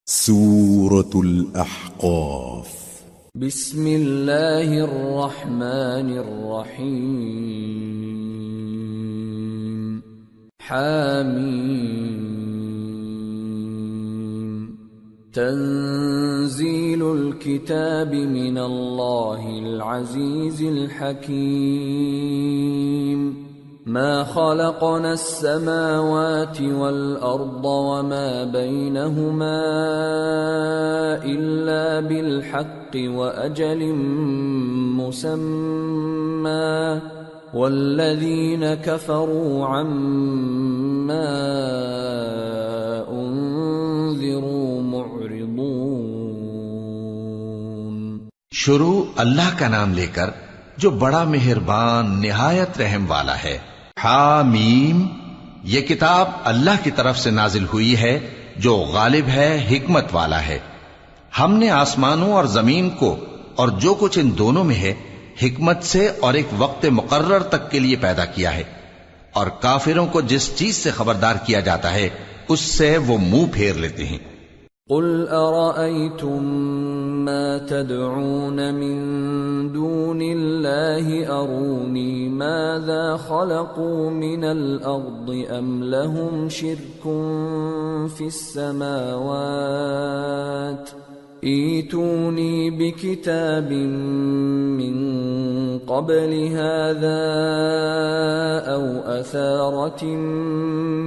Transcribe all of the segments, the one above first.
سورة الأحقاف. بسم الله الرحمن الرحيم. حاميم. تنزيل الكتاب من الله العزيز الحكيم. ما خلقنا السماوات والأرض وما بينهما إلا بالحق وأجل مسمى والذين كفروا عما أنذروا معرضون. شروع اللہ کا نام لے کر جو بڑا مہربان نہایت رحم والا ہے. حامیم، یہ کتاب اللہ کی طرف سے نازل ہوئی ہے جو غالب ہے، حکمت والا ہے. ہم نے آسمانوں اور زمین کو اور جو کچھ ان دونوں میں ہے حکمت سے اور ایک وقت مقرر تک کے لیے پیدا کیا ہے، اور کافروں کو جس چیز سے خبردار کیا جاتا ہے اس سے وہ منہ پھیر لیتے ہیں. قل أرأيتم ما تدعون من دون الله أروني ماذا خلقوا من الأرض أم لهم شرك في السماوات ائتوني بكتاب من قبل هذا أو أثارة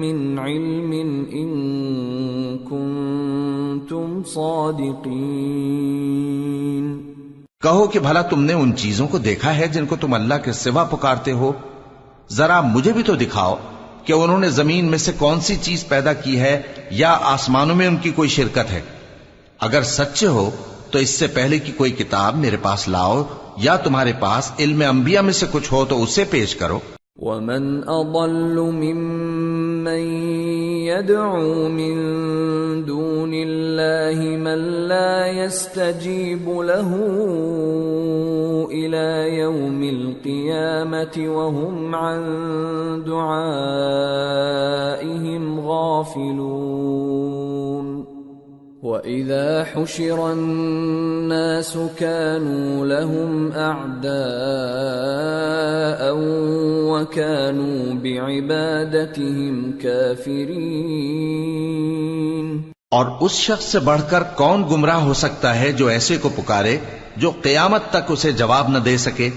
من علم إن كنتم صادقين. کہو کہ بھلا تم نے ان چیزوں کو دیکھا ہے جن کو تم اللہ کے سوا پکارتے ہو؟ ذرا مجھے بھی تو دکھاؤ کہ انہوں نے زمین میں سے کون سی چیز پیدا کی ہے یا آسمانوں میں ان کی کوئی شرکت ہے. اگر سچے ہو تو اس سے پہلے کی کوئی کتاب میرے پاس لاؤ، یا تمہارے پاس علم انبیاء میں سے کچھ ہو تو اسے پیش کرو. ومن اضل ممن يدعو من دون الله من لا يستجيب له الى يوم القيامة وهم عن دعائهم غافلون. وَإِذَا حُشِرَ النَّاسُ كَانُوا لَهُمْ أَعْدَاءً وَكَانُوا بِعِبَادَتِهِمْ كَافِرِينَ. اور اس شخص سے بڑھ کر کون گمراہ ہو سکتا ہے جو ایسے کو پکارے جو قیامت تک اسے جواب نہ دے سکے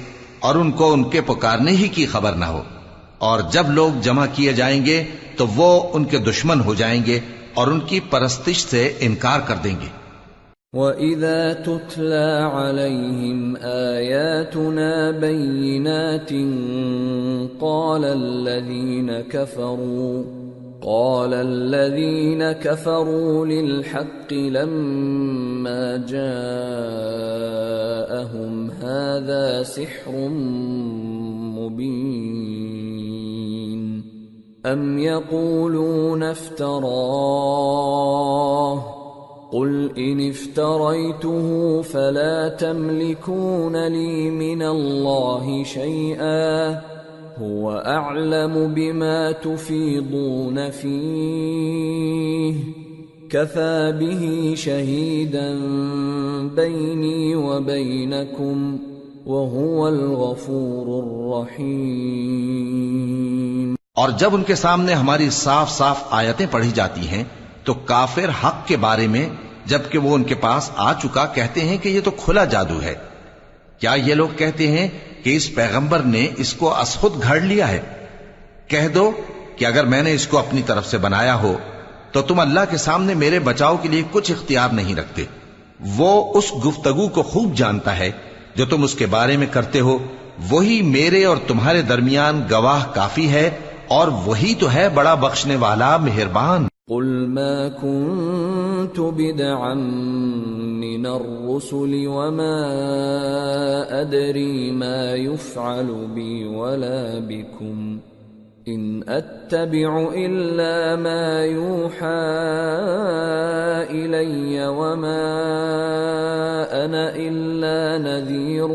اور ان کو ان کے پکارنے ہی کی خبر نہ ہو. اور جب لوگ جمع کیے جائیں گے تو وہ ان کے دشمن ہو جائیں گے اور ان کی پرستش سے انکار کر دیں گے. وَإِذَا تُتْلَى عَلَيْهِمْ آيَاتُنَا بَيِّنَاتٍ قَالَ الَّذِينَ كَفَرُوا لِلْحَقِّ لَمَّا جَاءَهُمْ هَذَا سِحْرٌ مُبِينٌ. أَمْ يَقُولُونَ افْتَرَاهُ قُلْ إِنِ افْتَرَيْتُهُ فَلَا تَمْلِكُونَ لِي مِنَ اللَّهِ شَيْئًا هُوَ أَعْلَمُ بِمَا تُفِيضُونَ فِيهِ كَفَى بِهِ شَهِيدًا بَيْنِي وَبَيْنَكُمْ وَهُوَ الْغَفُورُ الرَّحِيمُ. اور جب ان کے سامنے ہماری صاف صاف آیتیں پڑھی جاتی ہیں تو کافر حق کے بارے میں جبکہ وہ ان کے پاس آ چکا کہتے ہیں کہ یہ تو کھلا جادو ہے. کیا یہ لوگ کہتے ہیں کہ اس پیغمبر نے اس کو از خود گھڑ لیا ہے؟ کہہ دو کہ اگر میں نے اس کو اپنی طرف سے بنایا ہو تو تم اللہ کے سامنے میرے بچاؤ کے لیے کچھ اختیار نہیں رکھتے. وہ اس گفتگو کو خوب جانتا ہے جو تم اس کے بارے میں کرتے ہو. وہی میرے اور تمہارے درمیان گواہ کافی ہے، اور وہی تو ہے بڑا بخشنے والا مہربان. قل ما كنت بدعا من الرسل وما أدري ما يفعل بي ولا بكم إن أتبع إلا ما يوحى إلي وما أنا إلا نذير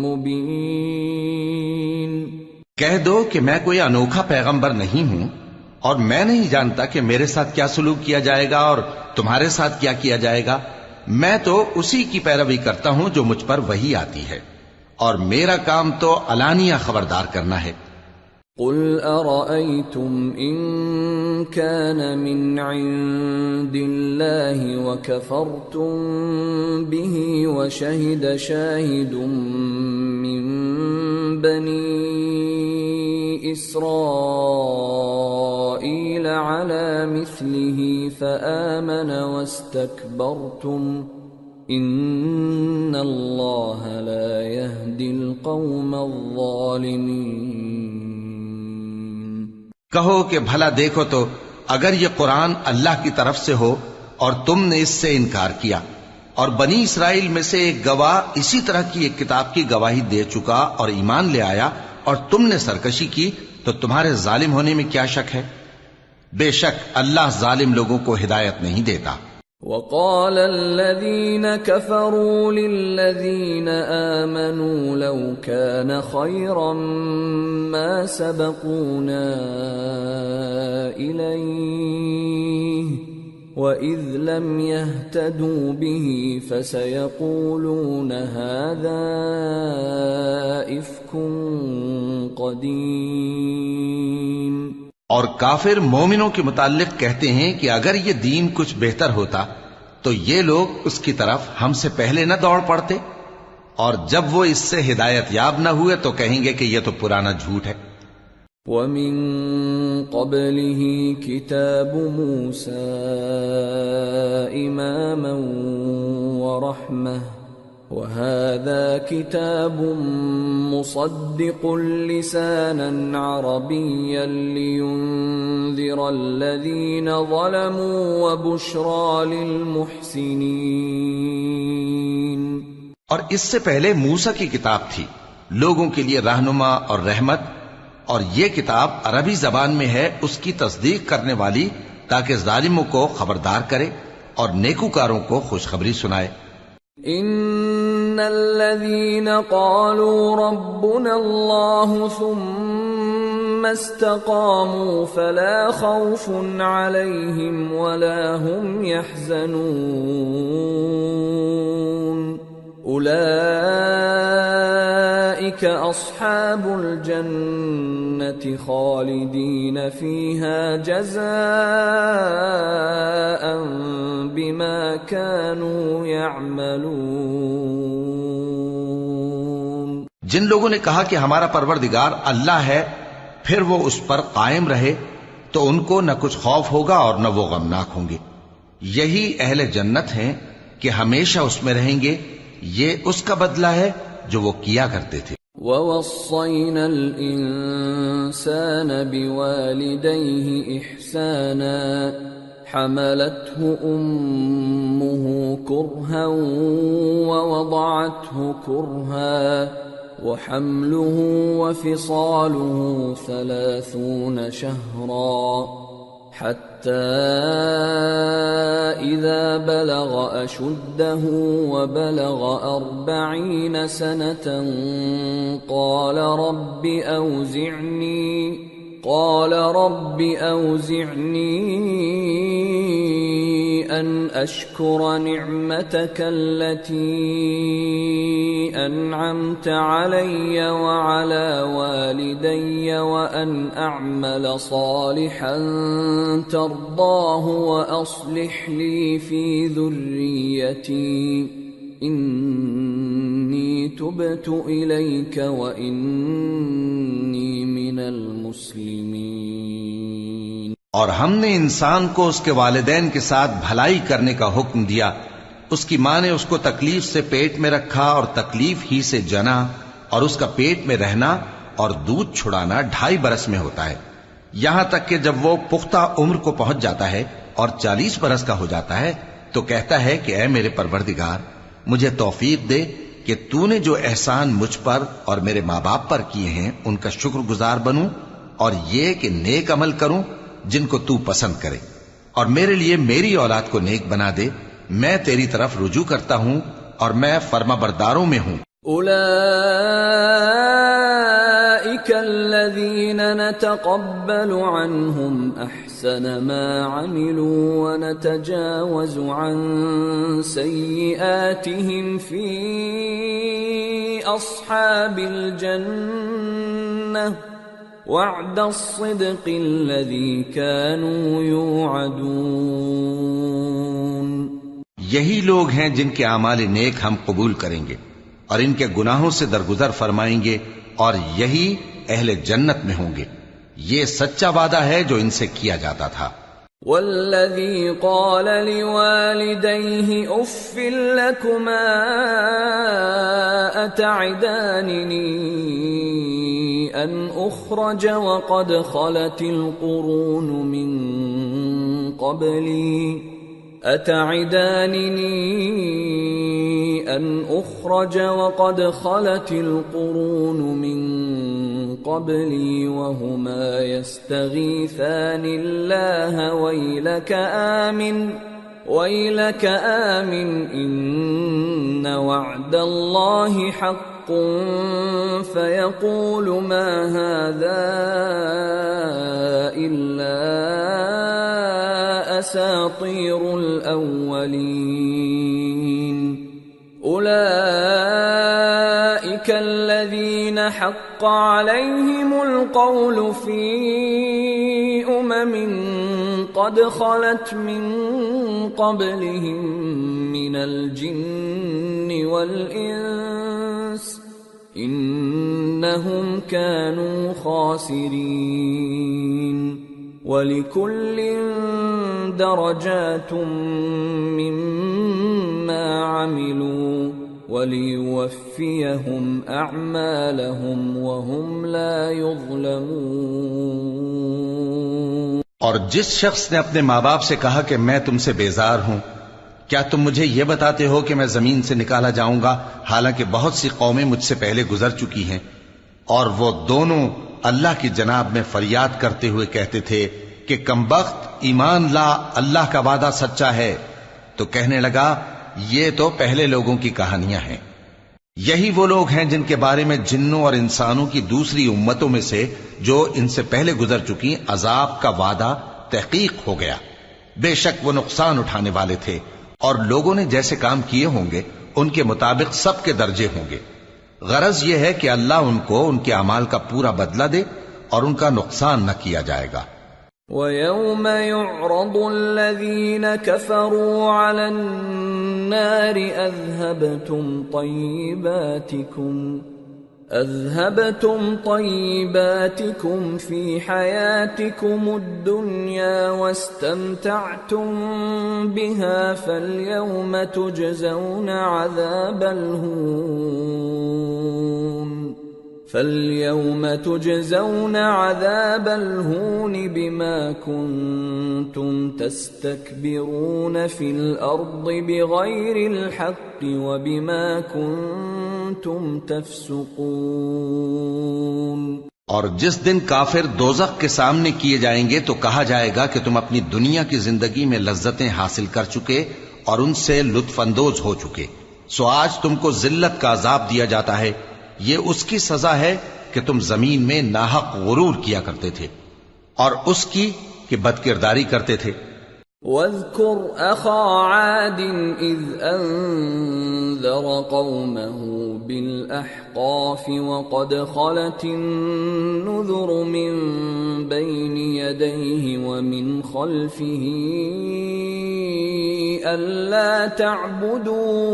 مبين. کہہ دو کہ میں کوئی انوکھا پیغمبر نہیں ہوں اور میں نہیں جانتا کہ میرے ساتھ کیا سلوک کیا جائے گا اور تمہارے ساتھ کیا کیا جائے گا. میں تو اسی کی پیروی کرتا ہوں جو مجھ پر وحی آتی ہے، اور میرا کام تو علانیہ خبردار کرنا ہے. قل أرأيتم إن كان من عند الله وكفرتم به وشهد شاهد من بني إسرائيل على مثله فآمن واستكبرتم إن الله لا يهدي القوم الظالمين. کہو کہ بھلا دیکھو تو اگر یہ قرآن اللہ کی طرف سے ہو اور تم نے اس سے انکار کیا، اور بنی اسرائیل میں سے ایک گواہ اسی طرح کی ایک کتاب کی گواہی دے چکا اور ایمان لے آیا، اور تم نے سرکشی کی، تو تمہارے ظالم ہونے میں کیا شک ہے؟ بے شک اللہ ظالم لوگوں کو ہدایت نہیں دیتا. وقال الذين كفروا للذين آمنوا لو كان خيرا ما سبقونا إليه وإذ لم يهتدوا به فسيقولون هذا إفك قديم. اور کافر مومنوں کے متعلق کہتے ہیں کہ اگر یہ دین کچھ بہتر ہوتا تو یہ لوگ اس کی طرف ہم سے پہلے نہ دوڑ پڑتے، اور جب وہ اس سے ہدایت یاب نہ ہوئے تو کہیں گے کہ یہ تو پرانا جھوٹ ہے. وَمِن قَبْلِهِ كِتَابُ مُوسَىٰ إِمَامًا وَرَحْمَةً وَهَذَا كِتَابٌ مُصَدِّقٌ لِسَانًا عَرَبِيًّا لِيُنذِرَ الَّذِينَ ظَلَمُوا وَبُشْرَىٰ لِلْمُحْسِنِينَ. اور اس سے پہلے موسیٰ کی کتاب تھی لوگوں کے لیے رہنما اور رحمت، اور یہ کتاب عربی زبان میں ہے اس کی تصدیق کرنے والی، تاکہ ظالموں کو خبردار کرے اور نیکوکاروں کو خوشخبری سنائے. ان الذين قالوا ربنا الله ثم استقاموا فلا خوف عليهم ولا هم يحزنون اولئك اصحاب الجنة خالدين فيها جزاء بما كانوا يعملون. جن لوگوں نے کہا کہ ہمارا پروردگار اللہ ہے، پھر وہ اس پر قائم رہے تو ان کو نہ کچھ خوف ہوگا اور نہ وہ غمناک ہوں گے. یہی اہل جنت ہیں کہ ہمیشہ اس میں رہیں گے. یہ اس کا بدلہ ہے جو وہ کیا کرتے تھے. وَوَصَّيْنَا الْإِنسَانَ بِوَالِدَيْهِ إِحْسَانًا حَمَلَتْهُ أُمُّهُ كُرْهًا وَوَضَعَتْهُ كُرْهًا وَحَمْلُهُ وَفِصَالُهُ 30 شهرا حتى إذا بلغ أشده وبلغ 40 سنة قال رب أوزعني أن أشكر نعمتك التي أنعمت علي وعلى والدي وأن أعمل صالحا ترضاه وأصلح لي في ذريتي إني تبت إليك وإني من المسلمين. اور ہم نے انسان کو اس کے والدین کے ساتھ بھلائی کرنے کا حکم دیا. اس کی ماں نے اس کو تکلیف سے پیٹ میں رکھا اور تکلیف ہی سے جنا، اور اس کا پیٹ میں رہنا اور دودھ چھڑانا 2.5 برس میں ہوتا ہے، یہاں تک کہ جب وہ پختہ عمر کو پہنچ جاتا ہے اور 40 برس کا ہو جاتا ہے تو کہتا ہے کہ اے میرے پروردگار، مجھے توفیق دے کہ تو نے جو احسان مجھ پر اور میرے ماں باپ پر کیے ہیں ان کا شکر گزار بنوں، اور یہ کہ نیک عمل کروں جن کو تو پسند کرے، اور میرے لیے میری اولاد کو نیک بنا دے. میں تیری طرف رجوع کرتا ہوں اور میں فرما برداروں میں ہوں. أولئك الذين نتقبل عنهم أحسن ما عملوا ونتجاوز عن سيئاتهم في أصحاب الجنة وعد الصدق الذي كانوا يوعدون۔ یہی لوگ ہیں جن کے اعمال نیک ہم قبول کریں گے اور ان کے گناہوں سے درگزر فرمائیں گے، اور یہی اہل جنت میں ہوں گے۔ یہ سچا وعدہ ہے جو ان سے کیا جاتا تھا۔ والذي قال لوالديه اف لكما اتعدانني ان اخرج وقد خلت القرون من قبلي أتعدانني أن أخرج وقد خلت القرون من قبلي وهما يستغيثان الله ويلك آمن إن وعد الله حق فيقول ما هذا إلا أساطير الأولين أولئك الذين حق عليهم القول في قد خلت من قبلهم من الجن والإنس إنهم كانوا خاسرين وَلِكُلٍّ دَرَجَاتٌ مِّمَّا عَمِلُوا وَلِيُوَفِّيَهُمْ أَعْمَالَهُمْ وَهُمْ لَا يُظْلَمُونَ۔ اور جس شخص نے اپنے ماں باپ سے کہا کہ میں تم سے بیزار ہوں، کیا تم مجھے یہ بتاتے ہو کہ میں زمین سے نکالا جاؤں گا، حالانکہ بہت سی قومیں مجھ سے پہلے گزر چکی ہیں؟ اور وہ دونوں اللہ کی جناب میں فریاد کرتے ہوئے کہتے تھے کہ کمبخت، ایمان لا، اللہ کا وعدہ سچا ہے۔ تو کہنے لگا یہ تو پہلے لوگوں کی کہانیاں ہیں۔ یہی وہ لوگ ہیں جن کے بارے میں جنوں اور انسانوں کی دوسری امتوں میں سے جو ان سے پہلے گزر چکی عذاب کا وعدہ تحقیق ہو گیا۔ بے شک وہ نقصان اٹھانے والے تھے، اور لوگوں نے جیسے کام کیے ہوں گے ان کے مطابق سب کے درجے ہوں گے۔ غرض یہ ہے کہ اللہ ان کو ان کے اعمال کا پورا بدلہ دے اور ان کا نقصان نہ کیا جائے گا۔ وَيَوْمَ يُعْرَضُ الَّذِينَ كَفَرُوا عَلَى النَّارِ أَذْهَبْتُمْ طَيِّبَاتِكُمْ فِي حَيَاتِكُمُ الدُّنْيَا وَاسْتَمْتَعْتُمْ بِهَا فَالْيَوْمَ تُجْزَوْنَ عَذَابَ الْهُونِ بِمَا كُنْتُمْ تَسْتَكْبِرُونَ فِي الْأَرْضِ بِغَيْرِ الْحَقِّ وَبِمَا كُنْتُمْ تَفْسُقُونَ۔ اور جس دن کافر دوزخ کے سامنے کیے جائیں گے تو کہا جائے گا کہ تم اپنی دنیا کی زندگی میں لذتیں حاصل کر چکے اور ان سے لطف اندوز ہو چکے، سو آج تم کو ذلت کا عذاب دیا جاتا ہے۔ یہ اس کی سزا ہے کہ تم زمین میں ناحق غرور کیا کرتے تھے، اور اس کی کہ بدکرداری کرتے تھے۔ وَاذْكُرْ أَخَا عَادٍ إِذْ أَنذَرَ قَوْمَهُ بِالْأَحْقَافِ وَقَدْ خَلَتِ النُّذُرُ مِنْ بَيْنِ يَدَيْهِ وَمِنْ خَلْفِهِ أَلَّا تَعْبُدُوا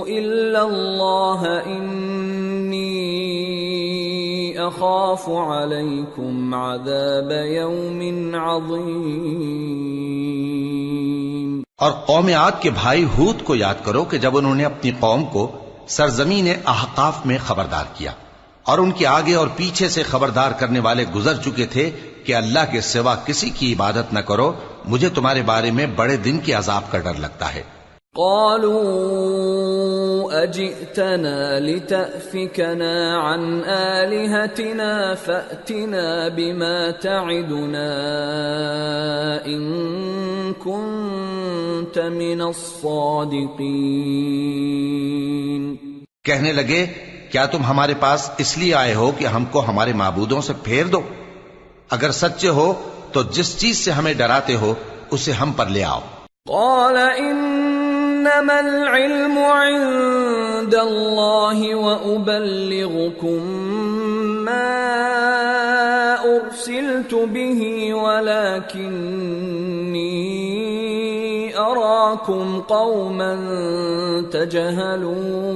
إِلَّا اللَّهَ إِنِّي أَخَافُ عَلَيْكُمْ عَذَابَ يَوْمٍ عَظِيمٍ۔ اور قوم عاد کے بھائی ہود کو یاد کرو کہ جب انہوں نے اپنی قوم کو سرزمین احقاف میں خبردار کیا، اور ان کے آگے اور پیچھے سے خبردار کرنے والے گزر چکے تھے کہ اللہ کے سوا کسی کی عبادت نہ کرو، مجھے تمہارے بارے میں بڑے دن کے عذاب کا ڈر لگتا ہے۔ قالوا أجئتنا لتأفكنا عن آلهتنا فأتنا بما تعدنا إن كنت من الصادقين. کہنے لگے کیا تم ہمارے پاس اس لیے آئے ہو کہ ہم کو ہمارے معبودوں سے پھیر دو؟ اگر سچے ہو تو جس چیز سے ہمیں ڈراتے ہو اسے ہم پر لے آؤ. قال انما العلم عند الله وابلغكم ما ارسلت به ولكني اراكم قوما تجهلون.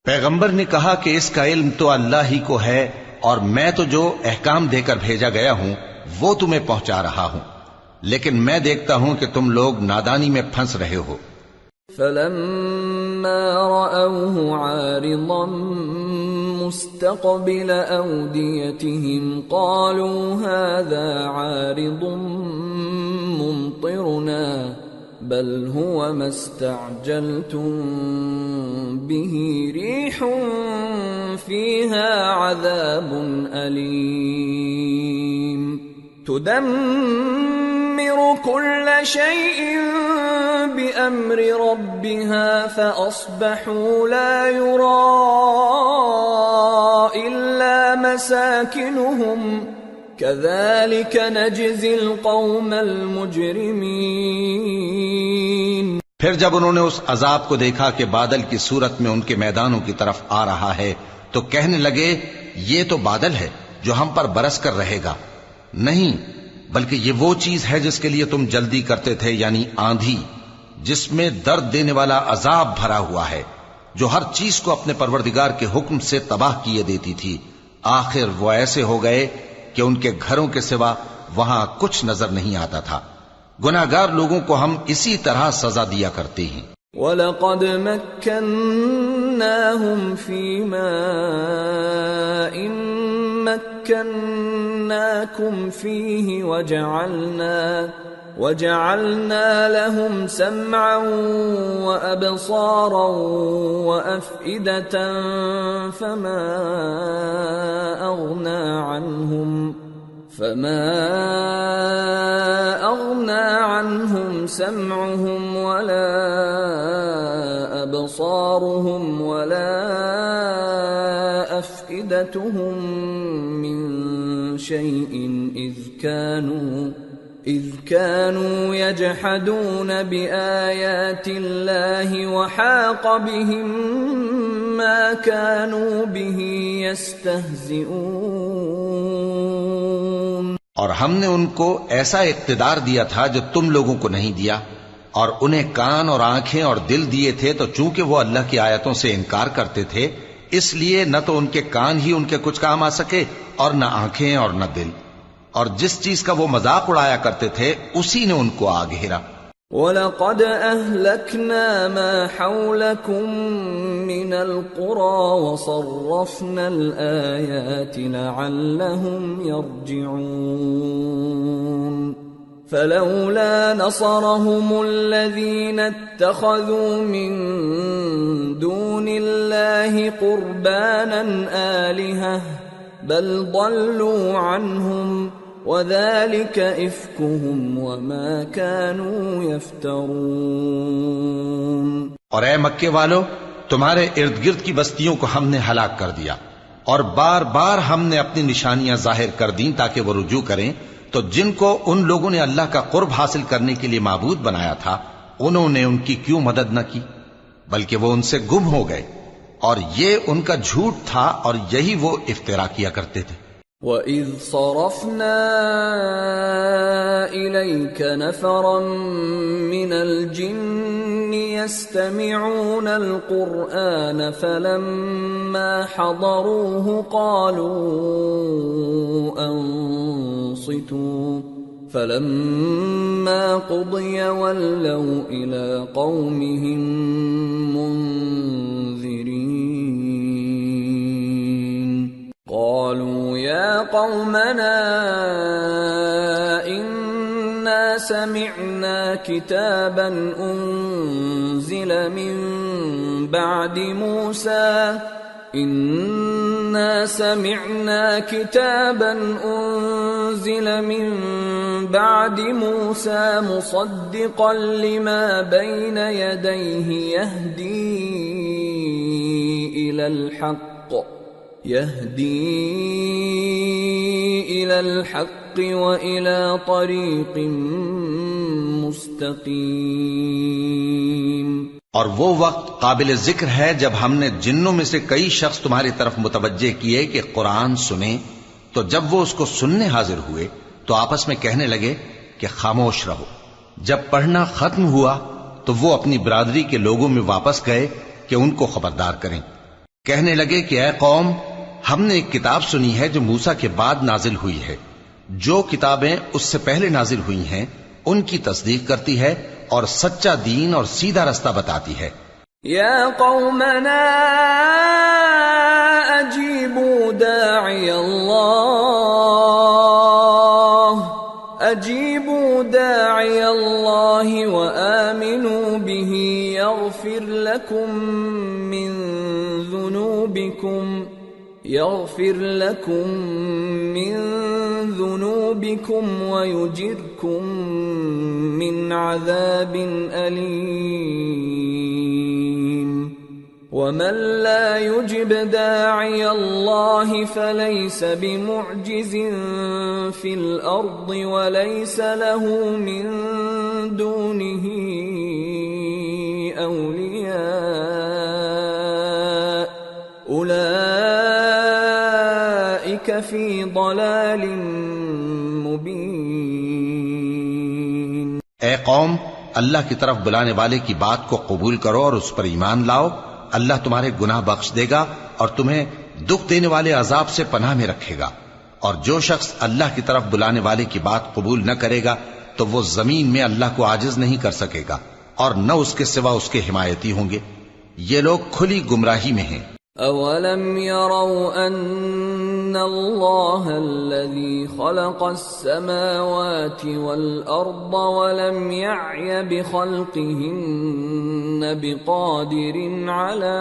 پیغمبر نے کہا کہ اس کا علم تو اللہ ہی کو ہے اور میں تو جو احکام دے کر بھیجا گیا ہوں وہ تمہیں پہنچا رہا ہوں، لیکن میں دیکھتا ہوں کہ تم لوگ نادانی میں پھنس رہے ہو. فلما رأوه عارضا مستقبل أوديتهم قالوا هذا عارض ممطرنا بل هو ما استعجلتم به ريح فيها عذاب أليم تدمر كل شيء بأمر ربها فأصبحوا لا يرى إلا مساكنهم كذلك نجزي القوم المجرمين. پھر جب انہوں نے اس عذاب کو دیکھا کہ بادل کی صورت میں ان کے میدانوں کی طرف آ رہا ہے تو کہنے لگے یہ تو بادل ہے جو ہم پر برس کر رہے گا. نہیں بلکہ یہ وہ چیز ہے جس کے لیے تم جلدی کرتے تھے، یعنی آندھی جس میں درد دینے والا عذاب بھرا ہوا ہے جو ہر چیز کو اپنے پروردگار کے حکم سے تباہ کیے دیتی تھی. آخر وہ ایسے ہو گئے کہ ان کے گھروں کے سوا وہاں کچھ نظر نہیں آتا تھا. گناہگار لوگوں کو ہم اسی طرح سزا دیا کرتے ہیں. وَلَقَدْ مَكَّنَّاهُمْ فِي مَاءٍ مَكَّنَّاكُمْ فِيهِ وَجَعَلْنَا لَهُمْ سَمْعًا وَأَبْصَارًا وَأَفْئِدَةً فَمَا أَغْنَى عَنْهُمْ سَمْعُهُمْ وَلَا أَبْصَارُهُمْ وَلَا أَفْئِدَتُهُمْ مِنْ شَيْءٍ إِذْ كَانُوا يَجْحَدُونَ بِآيَاتِ اللَّهِ وَحَاقَ بِهِمْ مَا كَانُوا بِهِ يَسْتَهْزِئُونَ. اور ہم نے ان کو ایسا اقتدار دیا تھا جو تم لوگوں کو نہیں دیا، اور انہیں کان اور آنکھیں اور دل دیے تھے، تو چونکہ وہ اللہ کی آیتوں سے انکار کرتے تھے اس لیے نہ تو ان کے کان ہی ان کے کچھ کام آ سکے اور نہ آنکھیں اور نہ دل، اور جس چیز کا وہ مذاق اڑایا کرتے تھے اسی نے ان کو آ گھیرا. وَلَقَدْ أَهْلَكْنَا مَا حَوْلَكُمْ مِنَ الْقُرَى وَصَرَّفْنَا الْآيَاتِ لَعَلَّهُمْ يَرْجِعُونَ. فَلَوْلَا نَصَرَهُمُ الَّذِينَ اتَّخَذُوا مِن دُونِ اللَّهِ قُرْبَانًا آلِهَةً بَلْ ضَلُّوا عَنْهُمْ وَذَلِكَ إِفْكُهُمْ وَمَا كَانُوا يَفْتَرُونَ. اور اے مکے والو، تمہارے ارد گرد کی بستیوں کو ہم نے ہلاک کر دیا، اور بار بار ہم نے اپنی نشانیاں ظاہر کر دیں تاکہ وہ رجوع کریں. تو جن کو ان لوگوں نے اللہ کا قرب حاصل کرنے کے لیے معبود بنایا تھا انہوں نے ان کی کیوں مدد نہ کی، بلکہ وہ ان سے گم ہو گئے، اور یہ ان کا جھوٹ تھا اور یہی وہ افترا کیا کرتے تھے. وَإِذْ صَرَفْنَا إِلَيْكَ نَفَرًا مِّنَ الْجِنِّ يَسْتَمِعُونَ الْقُرْآنَ فَلَمَّا حَضَرُوهُ قَالُوا أَنصِتُوا فَلَمَّا قُضِيَ وَلَّوْا إِلَى قَوْمِهِمْ مُنذِرِينَ. قالوا يا قومنا إنا سمعنا كتابا أنزل من بعد موسى إنا سمعنا كتابا أنزل من بعد موسى مصدقا لما بين يديه يهدي إلى الحق وإلى طريق مستقيم. اور وہ وقت قابل ذکر ہے جب ہم نے جنوں میں سے کئی شخص تمہاری طرف متوجہ کیے کہ قرآن سنیں، تو جب وہ اس کو سننے حاضر ہوئے تو آپس میں کہنے لگے کہ خاموش رہو. جب پڑھنا ختم ہوا تو وہ اپنی برادری کے لوگوں میں واپس گئے کہ ان کو خبردار کریں. کہنے لگے کہ اے قوم، ہم نے ایک کتاب سنی ہے جو موسیٰ کے بعد نازل ہوئی ہے. جو کتابیں اس سے پہلے نازل ہوئی ہیں ان کی تصدیق کرتی ہے اور سچا دین اور سیدھا رستہ بتاتی ہے. یا قومنا اجیبوا داعی اللہ وآمنوا به یغفر لکم من ذنوبکم ویجرکم من عذاب علیم. ومن لا يجب داعي الله فليس بمعجز في الأرض وليس له من دونه أولياء أولئك في ضلال مبين. اے قوم، اللہ کی طرف بلانے والے کی بات کو قبول کرو اور اس پر ایمان لاؤ. اللہ تمہارے گناہ بخش دے گا اور تمہیں دکھ دینے والے عذاب سے پناہ میں رکھے گا. اور جو شخص اللہ کی طرف بلانے والے کی بات قبول نہ کرے گا تو وہ زمین میں اللہ کو عاجز نہیں کر سکے گا اور نہ اس کے سوا اس کے حمایتی ہوں گے. یہ لوگ کھلی گمراہی میں ہیں. اولم يروا ان اللہ الذي خلق السماوات والارض ولم يعي بخلقهن بقادر على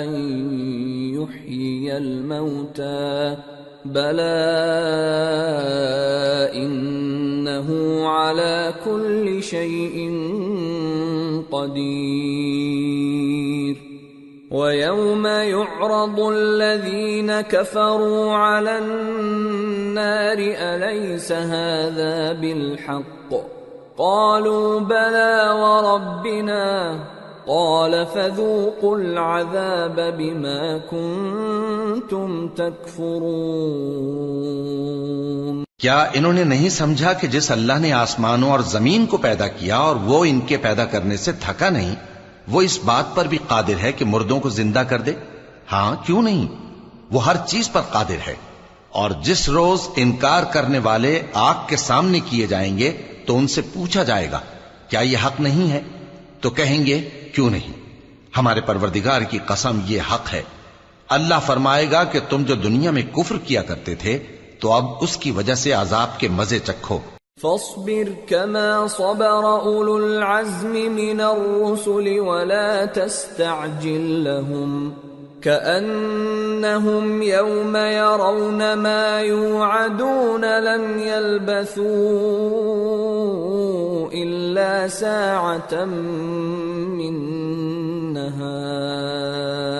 ان يحيي الموتى بلى انه على كل شيء قدير. وَيَوْمَ يُعْرَضُ الَّذِينَ كَفَرُوا عَلَى النَّارِ أَلَيْسَ هَذَا بِالْحَقِّ قَالُوا بَلَى وَرَبِّنَا قَالَ فَذُوقُوا الْعَذَابَ بِمَا كُنتُمْ تَكْفُرُونَ. کیا انہوں نے نہیں سمجھا کہ جس اللہ نے آسمانوں اور زمین کو پیدا کیا اور وہ ان کے پیدا کرنے سے تھکا نہیں، وہ اس بات پر بھی قادر ہے کہ مردوں کو زندہ کر دے؟ ہاں، کیوں نہیں، وہ ہر چیز پر قادر ہے. اور جس روز انکار کرنے والے آگ کے سامنے کیے جائیں گے تو ان سے پوچھا جائے گا کیا یہ حق نہیں ہے؟ تو کہیں گے کیوں نہیں، ہمارے پروردگار کی قسم یہ حق ہے. اللہ فرمائے گا کہ تم جو دنیا میں کفر کیا کرتے تھے تو اب اس کی وجہ سے عذاب کے مزے چکھو. فاصبر كما صبر أولو العزم من الرسل ولا تستعجل لهم كأنهم يوم يرون ما يوعدون لم يلبثوا إلا ساعة من نهار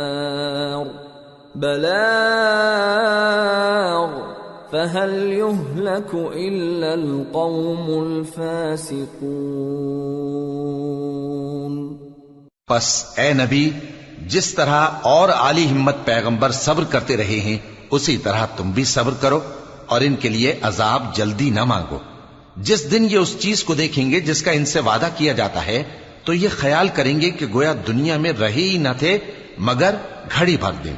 بلاغ فَهَلْ يُهْلَكُ إِلَّا الْقَوْمُ الْفَاسِقُونَ. پس اے نبی، جس طرح اور عالی ہمت پیغمبر صبر کرتے رہے ہیں اسی طرح تم بھی صبر کرو اور ان کے لیے عذاب جلدی نہ مانگو. جس دن یہ اس چیز کو دیکھیں گے جس کا ان سے وعدہ کیا جاتا ہے تو یہ خیال کریں گے کہ گویا دنیا میں رہے ہی نہ تھے مگر گھڑی بھر دن.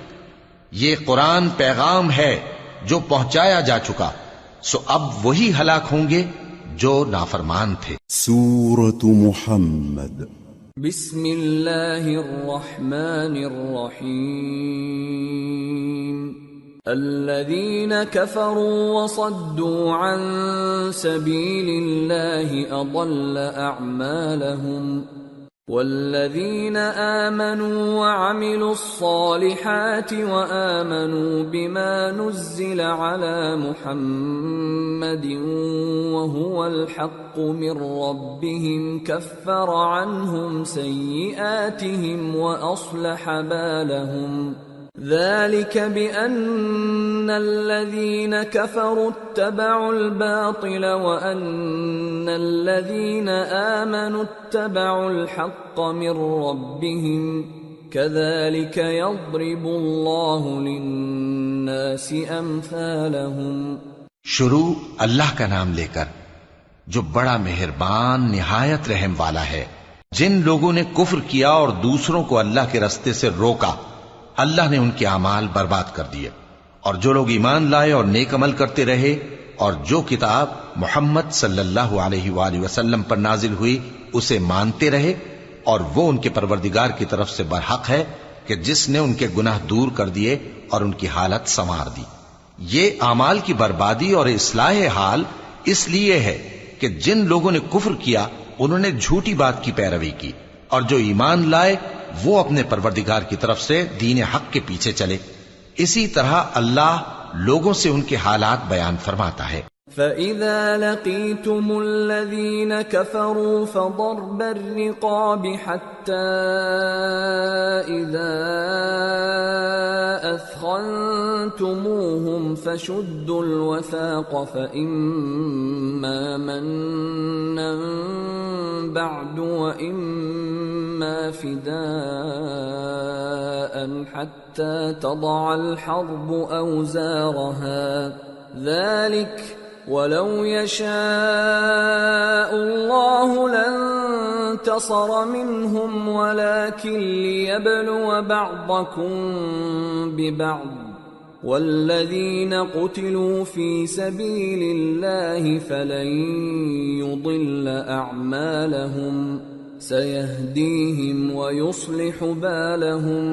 یہ قرآن پیغام ہے جو پہنچایا جا چکا، سو اب وہی ہلاک ہوں گے جو نافرمان تھے. سورة محمد. بسم اللہ الرحمن الرحیم. الذین کفروا وصدوا عن سبیل اللہ اضل اعمالهم والذين آمنوا وعملوا الصالحات وآمنوا بما نزل على محمد وهو الحق من ربهم كفر عنهم سيئاتهم وأصلح بالهم ذلك بأن الذين كفروا اتبعوا الباطل وأن الذين آمنوا اتبعوا الحق من ربهم كذلك يضرب الله للناس أمثالهم. شروع اللہ کا نام لے کر جو بڑا مہربان نہایت رحم والا ہے. جن لوگوں نے کفر کیا اور دوسروں کو اللہ کے رستے سے روکا اللہ نے ان کے اعمال برباد کر دیے، اور جو لوگ ایمان لائے اور نیک عمل کرتے رہے اور جو کتاب محمد صلی اللہ علیہ وآلہ وسلم پر نازل ہوئی اسے مانتے رہے، اور وہ ان کے پروردگار کی طرف سے برحق ہے کہ جس نے ان کے گناہ دور کر دیے اور ان کی حالت سنوار دی. یہ اعمال کی بربادی اور اصلاح حال اس لیے ہے کہ جن لوگوں نے کفر کیا انہوں نے جھوٹی بات کی پیروی کی، اور جو ایمان لائے وہ اپنے پروردگار کی طرف سے دین حق کے پیچھے چلے. اسی طرح اللہ لوگوں سے ان کے حالات بیان فرماتا ہے. فَإِذَا لَقِيتُمُ الَّذِينَ كَفَرُوا فَضَرْبَ الرِّقَابِ حَتَّى إِذَا أَثْخَنْتُمُوهُمْ فَشُدُّوا الْوَثَاقَ فَإِمَّا مَنًّا بَعْدُ وَإِمَّا فِدَاءً حَتَّى تَضَعَ الْحَرْبُ أَوْزَارَهَا ذَلِكَ وَلَوْ يَشَاءُ اللَّهُ لَانتَصَرَ مِنْهُمْ وَلَكِنْ لِيَبْلُوَ بَعْضَكُمْ بِبَعْضٍ وَالَّذِينَ قُتِلُوا فِي سَبِيلِ اللَّهِ فَلَنْ يُضِلَّ أَعْمَالَهُمْ سَيَهْدِيهِمْ وَيُصْلِحُ بَالَهُمْ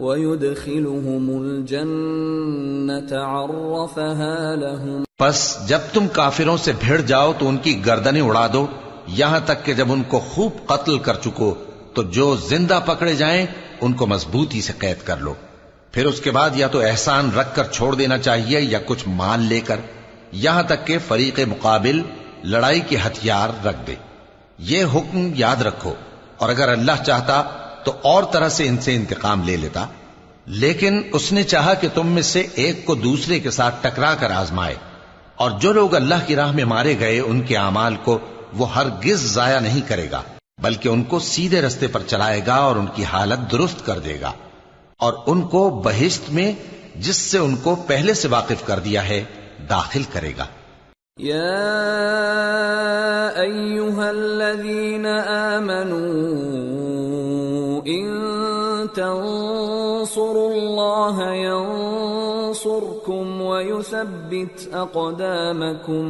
وَيُدْخِلُهُمُ الْجَنَّةَ عَرَّفَهَا لَهُمْ. پس جب تم کافروں سے بھیڑ جاؤ تو ان کی گردنیں اڑا دو یہاں تک کہ جب ان کو خوب قتل کر چکو تو جو زندہ پکڑے جائیں ان کو مضبوطی سے قید کر لو. پھر اس کے بعد یا تو احسان رکھ کر چھوڑ دینا چاہیے یا کچھ مال لے کر، یہاں تک کہ فریق مقابل لڑائی کے ہتھیار رکھ دے. یہ حکم یاد رکھو، اور اگر اللہ چاہتا تو اور طرح سے ان سے انتقام لے لیتا، لیکن اس نے چاہا کہ تم میں سے ایک کو دوسرے کے ساتھ ٹکرا کر آزمائے. اور جو لوگ اللہ کی راہ میں مارے گئے ان کے اعمال کو وہ ہرگز ضائع نہیں کرے گا، بلکہ ان کو سیدھے رستے پر چلائے گا اور ان کی حالت درست کر دے گا، اور ان کو بہشت میں جس سے ان کو پہلے سے واقف کر دیا ہے داخل کرے گا. یا ایھا الذین آمنوا ان تنصروا اللہ ينصركم ويثبت اقدامكم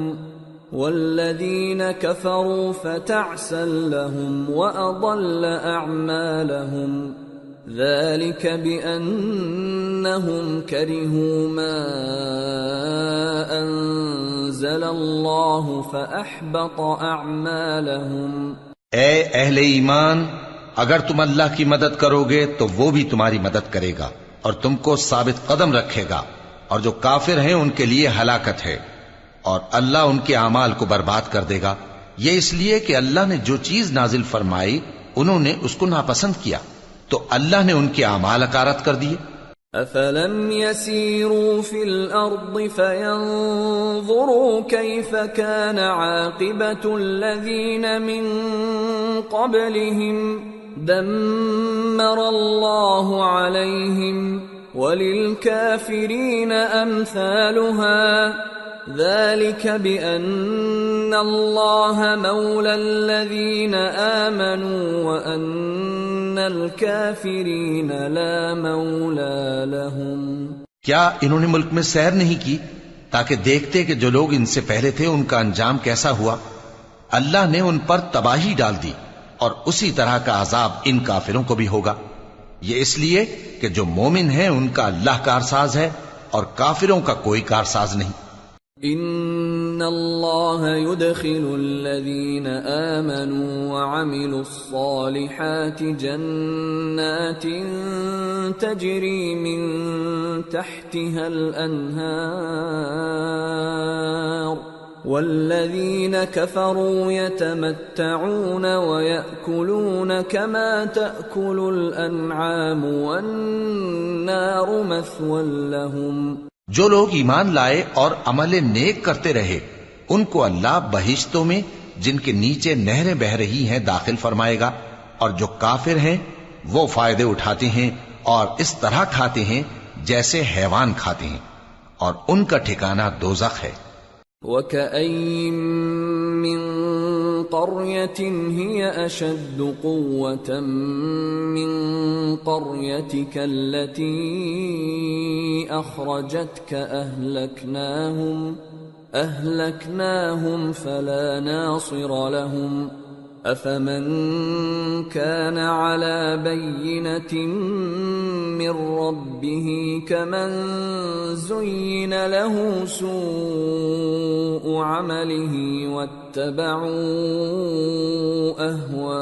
والذین كفروا فتعسا لهم واضل اعمالهم ذلك بأنهم كرهوا ما أنزل الله فأحبط أعمالهم. اے اہل ایمان، اگر تم اللہ کی مدد کرو گے تو وہ بھی تمہاری مدد کرے گا اور تم کو ثابت قدم رکھے گا، اور جو کافر ہیں ان کے لیے ہلاکت ہے، اور اللہ ان کے اعمال کو برباد کر دے گا. یہ اس لیے کہ اللہ نے جو چیز نازل فرمائی انہوں نے اس کو ناپسند کیا تو اللہ نے ان کے اعمال اکارت کر دیے. افلم يسيروا في الارض فينظروا كيف كان عاقبة الذين من قبلهم دمر الله عليهم وللكافرين امثالها ذلك بأن الله مولى الذين آمنوا وأن الكافرين لا مولى لهم. کیا انہوں نے ملک میں سیر نہیں کی تاکہ دیکھتے کہ جو لوگ ان سے پہلے تھے ان کا انجام کیسا ہوا؟ اللہ نے ان پر تباہی ڈال دی اور اسی طرح کا عذاب ان کافروں کو بھی ہوگا. یہ اس لیے کہ جو مومن ہیں ان کا اللہ کارساز ہے اور کافروں کا کوئی کارساز نہیں. ان الله يدخل الذين آمنوا وعملوا الصالحات جنات تجري من تحتها الأنهار والذين كفروا يتمتعون ويأكلون كما تأكل الأنعام والنار مثوى لهم. جو لوگ ایمان لائے اور عمل نیک کرتے رہے ان کو اللہ بہشتوں میں جن کے نیچے نہریں بہ رہی ہیں داخل فرمائے گا، اور جو کافر ہیں وہ فائدے اٹھاتے ہیں اور اس طرح کھاتے ہیں جیسے حیوان کھاتے ہیں، اور ان کا ٹھکانہ دوزخ ہے. وَكَأَيٍّ مِّن قَرْيَةٍ هِيَ أَشَدُّ قُوَّةً مِّن قَرْيَتِكَ الَّتِي أَخْرَجَتْكَ أَهْلَكْنَاهُمْ فَلَا نَاصِرَ لَهُمْ أَفَمَن كَانَ عَلَى بَيِّنَةٍ مِّن رَّبِّهِ كَمَن زُيِّنَ لَهُ سُوءُ عَمَلِهِ وَاتَّبَعُوا أَهْوَاءَهُمْ.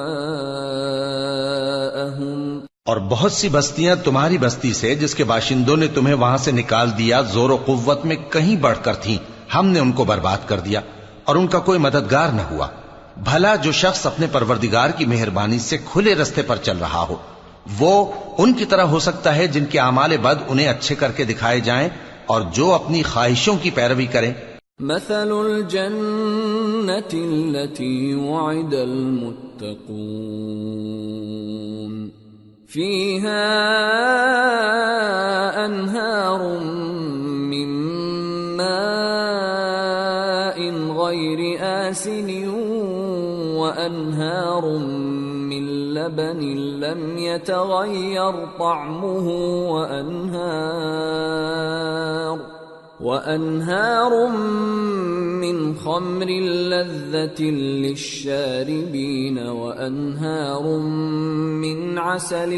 اور بہت سی بستیاں تمہاری بستی سے جس کے باشندوں نے تمہیں وہاں سے نکال دیا زور و قوت میں کہیں بڑھ کر تھیں، ہم نے ان کو برباد کر دیا اور ان کا کوئی مددگار نہ ہوا. بھلا جو شخص اپنے پروردگار کی مہربانی سے کھلے رستے پر چل رہا ہو وہ ان کی طرح ہو سکتا ہے جن کے اعمال بد انہیں اچھے کر کے دکھائے جائیں اور جو اپنی خواہشوں کی پیروی کریں. مثل الجنة التي وعد المتقون فيها أنهار من ماء غير آسن وأنهار من لبن لم يتغير طعمه وأنهار من خمر لذة للشاربين وأنهار من عسل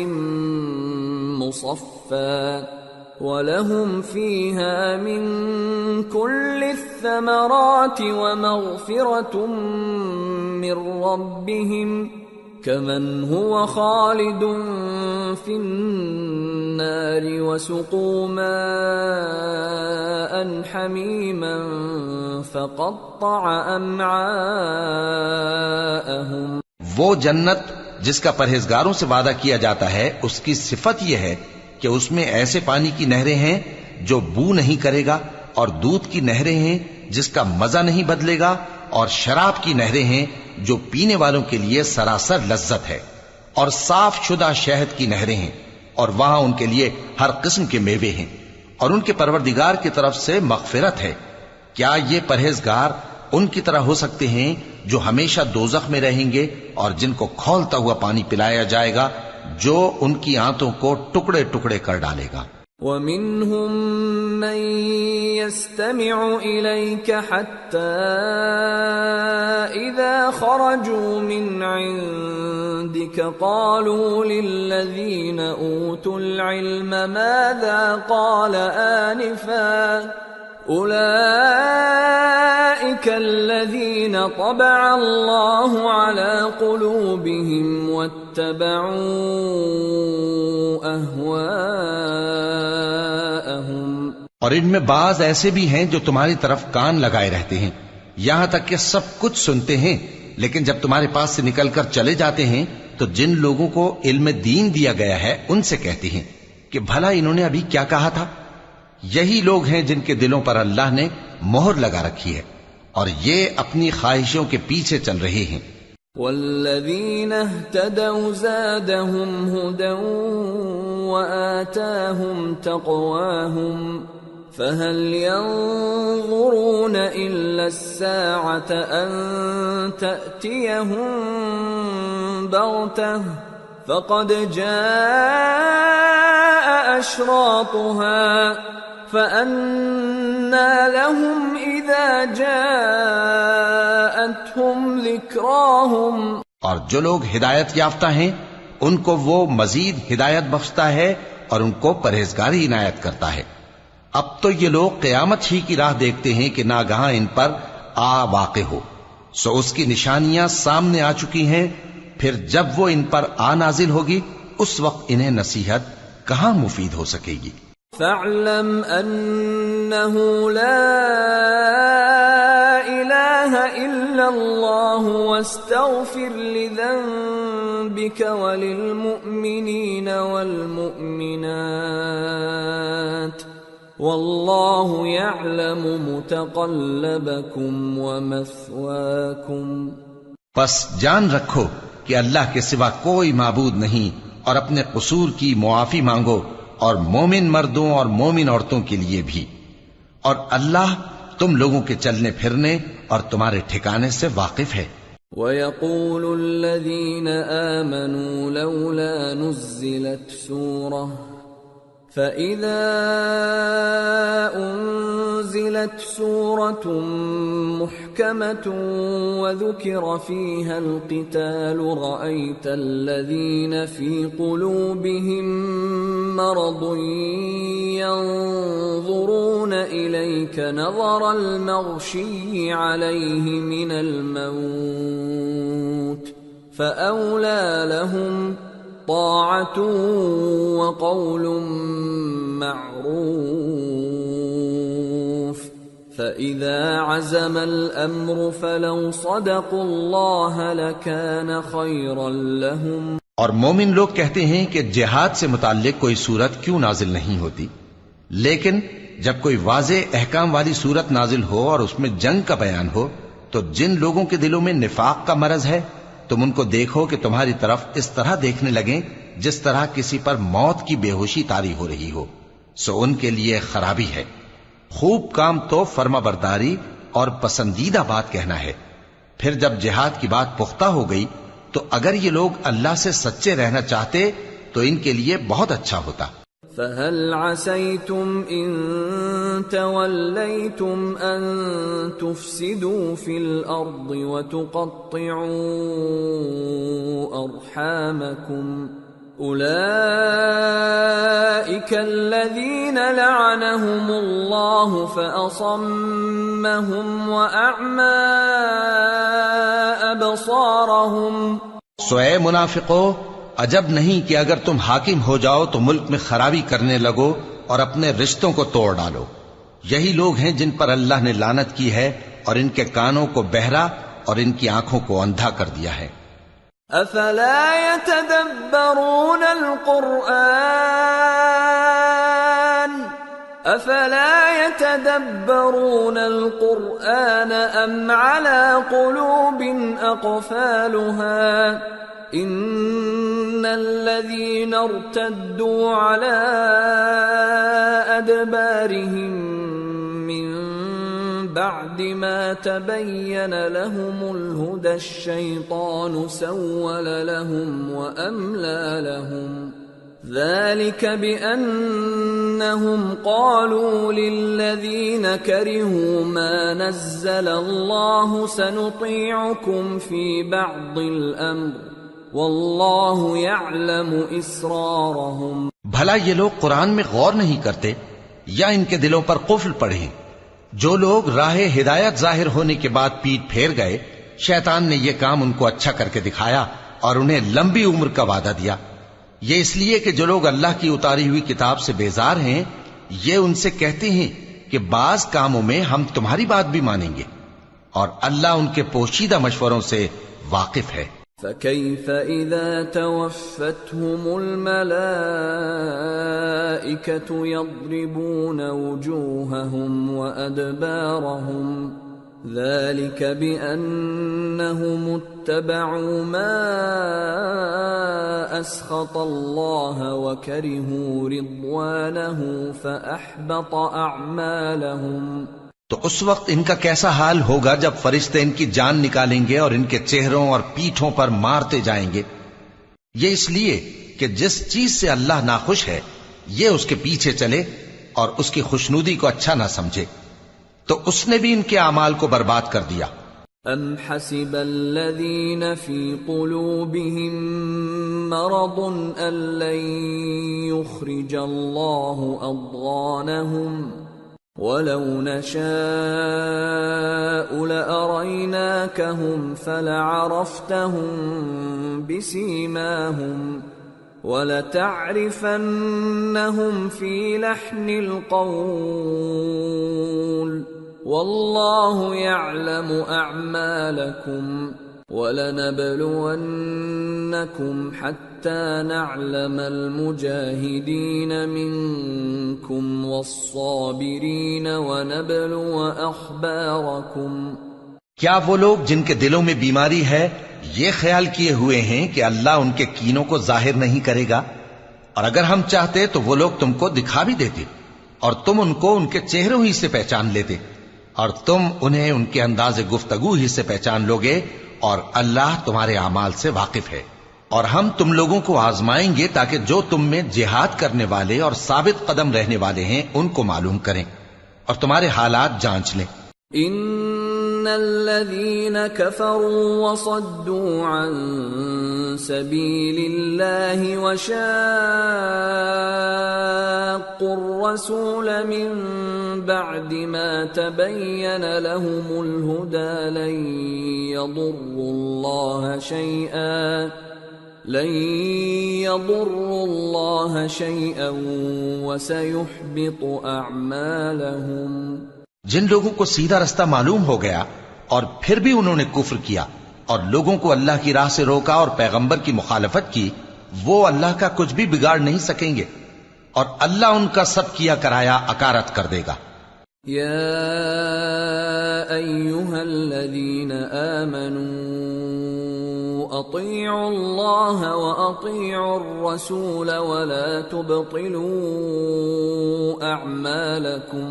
مصفى وَلَهُمْ فِيهَا مِن كُلِّ الثَّمَرَاتِ وَمَغْفِرَةٌ مِّن رَّبِّهِمْ كَمَنْ هُوَ خَالِدٌ فِي النَّارِ وَسُقُوا مَاءً حَمِيمًا فَقَطَّعَ أَمْعَاءَهُمْ. وہ جنت جس کا پرہیزگاروں سے وعدہ کیا جاتا ہے اس کی صفت یہ ہے کہ اس میں ایسے پانی کی نہریں ہیں جو بو نہیں کرے گا، اور دودھ کی نہریں ہیں جس کا مزہ نہیں بدلے گا، اور شراب کی نہریں ہیں جو پینے والوں کے لیے سراسر لذت ہے، اور صاف شدہ شہد کی نہریں ہیں، اور وہاں ان کے لیے ہر قسم کے میوے ہیں، اور ان کے پروردگار کی طرف سے مغفرت ہے. کیا یہ پرہیزگار ان کی طرح ہو سکتے ہیں جو ہمیشہ دوزخ میں رہیں گے اور جن کو کھولتا ہوا پانی پلایا جائے گا جو ان کی آنتوں کو ٹکڑے ٹکڑے کر ڈالے گا. وَمِنْهُمْ مَنْ يَسْتَمِعُ إِلَيْكَ حَتَّى إِذَا خَرَجُوا مِنْ عِنْدِكَ قَالُوا لِلَّذِينَ أُوتُوا الْعِلْمَ مَاذَا قَالَ آنِفًا أُولَئِكَ الَّذِينَ طَبَعَ اللَّهُ عَلَى قُلُوبِهِمْ وَاتَّبَعُوا أَهْوَاءَهُمْ. اور ان میں بعض ایسے بھی ہیں جو تمہاری طرف کان لگائے رہتے ہیں یہاں تک کہ سب کچھ سنتے ہیں، لیکن جب تمہارے پاس سے نکل کر چلے جاتے ہیں تو جن لوگوں کو علم دین دیا گیا ہے ان سے کہتے ہیں کہ بھلا انہوں نے ابھی کیا کہا تھا. یہی لوگ ہیں جن کے دلوں پر اللہ نے مہر لگا رکھی ہے اور یہ اپنی خواہشوں کے پیچھے چل رہے ہیں. والذین اہتدوا زادهم هدى وآتاهم تقواهم فهل ينظرون إلا الساعة أن تأتيهم بغتة فقد جاء أشراطها فأنى لهم إذا جاءتهم ذكراهم. اور جو لوگ ہدایت یافتہ ہیں ان کو وہ مزید ہدایت بخشتا ہے اور ان کو پرہیزگاری عنایت کرتا ہے. اب تو یہ لوگ قیامت ہی کی راہ دیکھتے ہیں کہ ناگہاں ان پر آ واقع ہو، سو اس کی نشانیاں سامنے آ چکی ہیں، پھر جب وہ ان پر آ نازل ہوگی اس وقت انہیں نصیحت کہاں مفید ہو سکے گی۔ فاعلم انه لا اله الا الله واستغفر لذنبك وللمؤمنين والمؤمنات والله يعلم متقلبكم ومثواكم۔ پس جان رکھو کہ اللہ کے سوا کوئی معبود نہیں، اور اپنے قصور کی معافی مانگو، اور مومن مردوں اور مومن عورتوں کے لیے بھی، اور اللہ تم لوگوں کے چلنے پھرنے اور تمہارے ٹھکانے سے واقف ہے۔ وَيَقُولُ الَّذِينَ آمَنُوا لَوْلَا نُزِّلَتْ سُورَةٌ فَإِذَا أُنزِلَتْ سُورَةٌ مُحْكَمَةٌ وَذُكِرَ فِيهَا الْقِتَالُ رَأَيْتَ الَّذِينَ فِي قُلُوبِهِم مَّرَضٌ يَنظُرُونَ إِلَيْكَ نَظَرَ الْمَغْشِيِّ عَلَيْهِ مِنَ الْمَوْتِ فَأَوْلَىٰ لَهُمْ طاعة وقول معروف فإذا عزم الأمر فلو صدقوا الله لكان خيرا لهم۔ اور مومن لوگ کہتے ہیں کہ جہاد سے متعلق کوئی صورت کیوں نازل نہیں ہوتی، لیکن جب کوئی واضح احکام والی صورت نازل ہو اور اس میں جنگ کا بیان ہو تو جن لوگوں کے دلوں میں نفاق کا مرض ہے تم ان کو دیکھو کہ تمہاری طرف اس طرح دیکھنے لگیں جس طرح کسی پر موت کی بے ہوشی طاری ہو رہی ہو، سو ان کے لیے خرابی ہے۔ خوب کام تو فرما برداری اور پسندیدہ بات کہنا ہے۔ پھر جب جہاد کی بات پختہ ہو گئی تو اگر یہ لوگ اللہ سے سچے رہنا چاہتے تو ان کے لیے بہت اچھا ہوتا۔ فَهَلْ عَسَيْتُمْ إِن تَوَلَّيْتُمْ أَن تُفْسِدُوا فِي الْأَرْضِ وَتُقَطِّعُوا أَرْحَامَكُمْ أُولَئِكَ الَّذِينَ لَعَنَهُمُ اللَّهُ فَأَصَمَّهُمْ وَأَعْمَى أَبْصَارَهُمْ۔ سو اے منافقو، عجب نہیں کہ اگر تم حاکم ہو جاؤ تو ملک میں خرابی کرنے لگو اور اپنے رشتوں کو توڑ ڈالو۔ یہی لوگ ہیں جن پر اللہ نے لعنت کی ہے اور ان کے کانوں کو بہرا اور ان کی آنکھوں کو اندھا کر دیا ہے۔ افلا يتدبرون القرآن ام على قلوب اقفالها ان الذين ارتدوا على ادبارهم من بعد ما تبين لهم الهدى الشيطان سول لهم واملى لهم ذلك بأنهم قالوا للذين كرهوا ما نزل الله سنطيعكم في بعض الأمر والله يعلم إسرارهم۔ بھلا یہ لوگ قرآن میں غور نہیں کرتے یا ان کے دلوں پر قفل پڑے؟ جو لوگ راہ ہدایت ظاہر ہونے کے بعد پیٹ پھیر گئے، شیطان نے یہ کام ان کو اچھا کر کے دکھایا اور انہیں لمبی عمر کا وعدہ دیا۔ یہ اس لیے کہ جو لوگ اللہ کی اتاری ہوئی کتاب سے بیزار ہیں یہ ان سے کہتے ہیں کہ بعض کاموں میں ہم تمہاری بات بھی مانیں گے، اور اللہ ان کے پوشیدہ مشوروں سے واقف ہے۔ فَكَيْفَ إِذَا تَوَفَّتْهُمُ الْمَلَائِكَةُ يَضْرِبُونَ وُجُوهَهُمْ وَأَدْبَارَهُمْ ذَلِكَ بِأَنَّهُمُ اتَّبَعُوا مَا أَسْخَطَ اللَّهَ وَكَرِهُوا رِضْوَانَهُ فَأَحْبَطَ أَعْمَالَهُمْ۔ تو اس وقت ان کا کیسا حال ہوگا جب فرشتے ان کی جان نکالیں گے اور ان کے چہروں اور پیٹھوں پر مارتے جائیں گے۔ یہ اس لیے کہ جس چیز سے اللہ ناخوش ہے یہ اس کے پیچھے چلے اور اس کی خوشنودی کو اچھا نہ سمجھے، تو اس نے بھی ان کے اعمال کو برباد کر دیا۔ ام حسب الذین فی قلوبهم مرض ان لن یخرج اللہ اضغانهم وَلَوْ نَشَاءُ لَأَرَيْنَاكَهُمْ فَلَعَرَفْتَهُمْ بِسِيمَاهُمْ وَلَتَعْرِفَنَّهُمْ فِي لَحْنِ الْقَوْلِ وَاللَّهُ يَعْلَمُ أَعْمَالَكُمْ وَلَنَبْلُوَنَّكُمْ حَتَّى نَعْلَمَ الْمُجَاهِدِينَ مِنكُمْ وَالصَّابِرِينَ وَنَبْلُوَ أَخْبَارَكُمْ۔ کیا وہ لوگ جن کے دلوں میں بیماری ہے یہ خیال کیے ہوئے ہیں کہ اللہ ان کے کینوں کو ظاہر نہیں کرے گا؟ اور اگر ہم چاہتے تو وہ لوگ تم کو دکھا بھی دیتے اور تم ان کو ان کے چہروں ہی سے پہچان لیتے، اور تم انہیں ان کے انداز گفتگو ہی سے پہچان لوگے، اور اللہ تمہارے اعمال سے واقف ہے۔ اور ہم تم لوگوں کو آزمائیں گے تاکہ جو تم میں جہاد کرنے والے اور ثابت قدم رہنے والے ہیں ان کو معلوم کریں اور تمہارے حالات جانچ لیں۔ ان الذين كفروا وصدوا عن سبيل الله وشاقوا الرسول من بعد ما تبين لهم الهدى لن يضروا الله شيئا وسيحبط اعمالهم۔ جن لوگوں کو سیدھا رستہ معلوم ہو گیا اور پھر بھی انہوں نے کفر کیا اور لوگوں کو اللہ کی راہ سے روکا اور پیغمبر کی مخالفت کی، وہ اللہ کا کچھ بھی بگاڑ نہیں سکیں گے اور اللہ ان کا سب کیا کرایا اکارت کر دے گا۔ یا ایھا الذین آمنوا اطیعوا اللہ واطیعوا الرسول ولا تبطلوا اعمالکم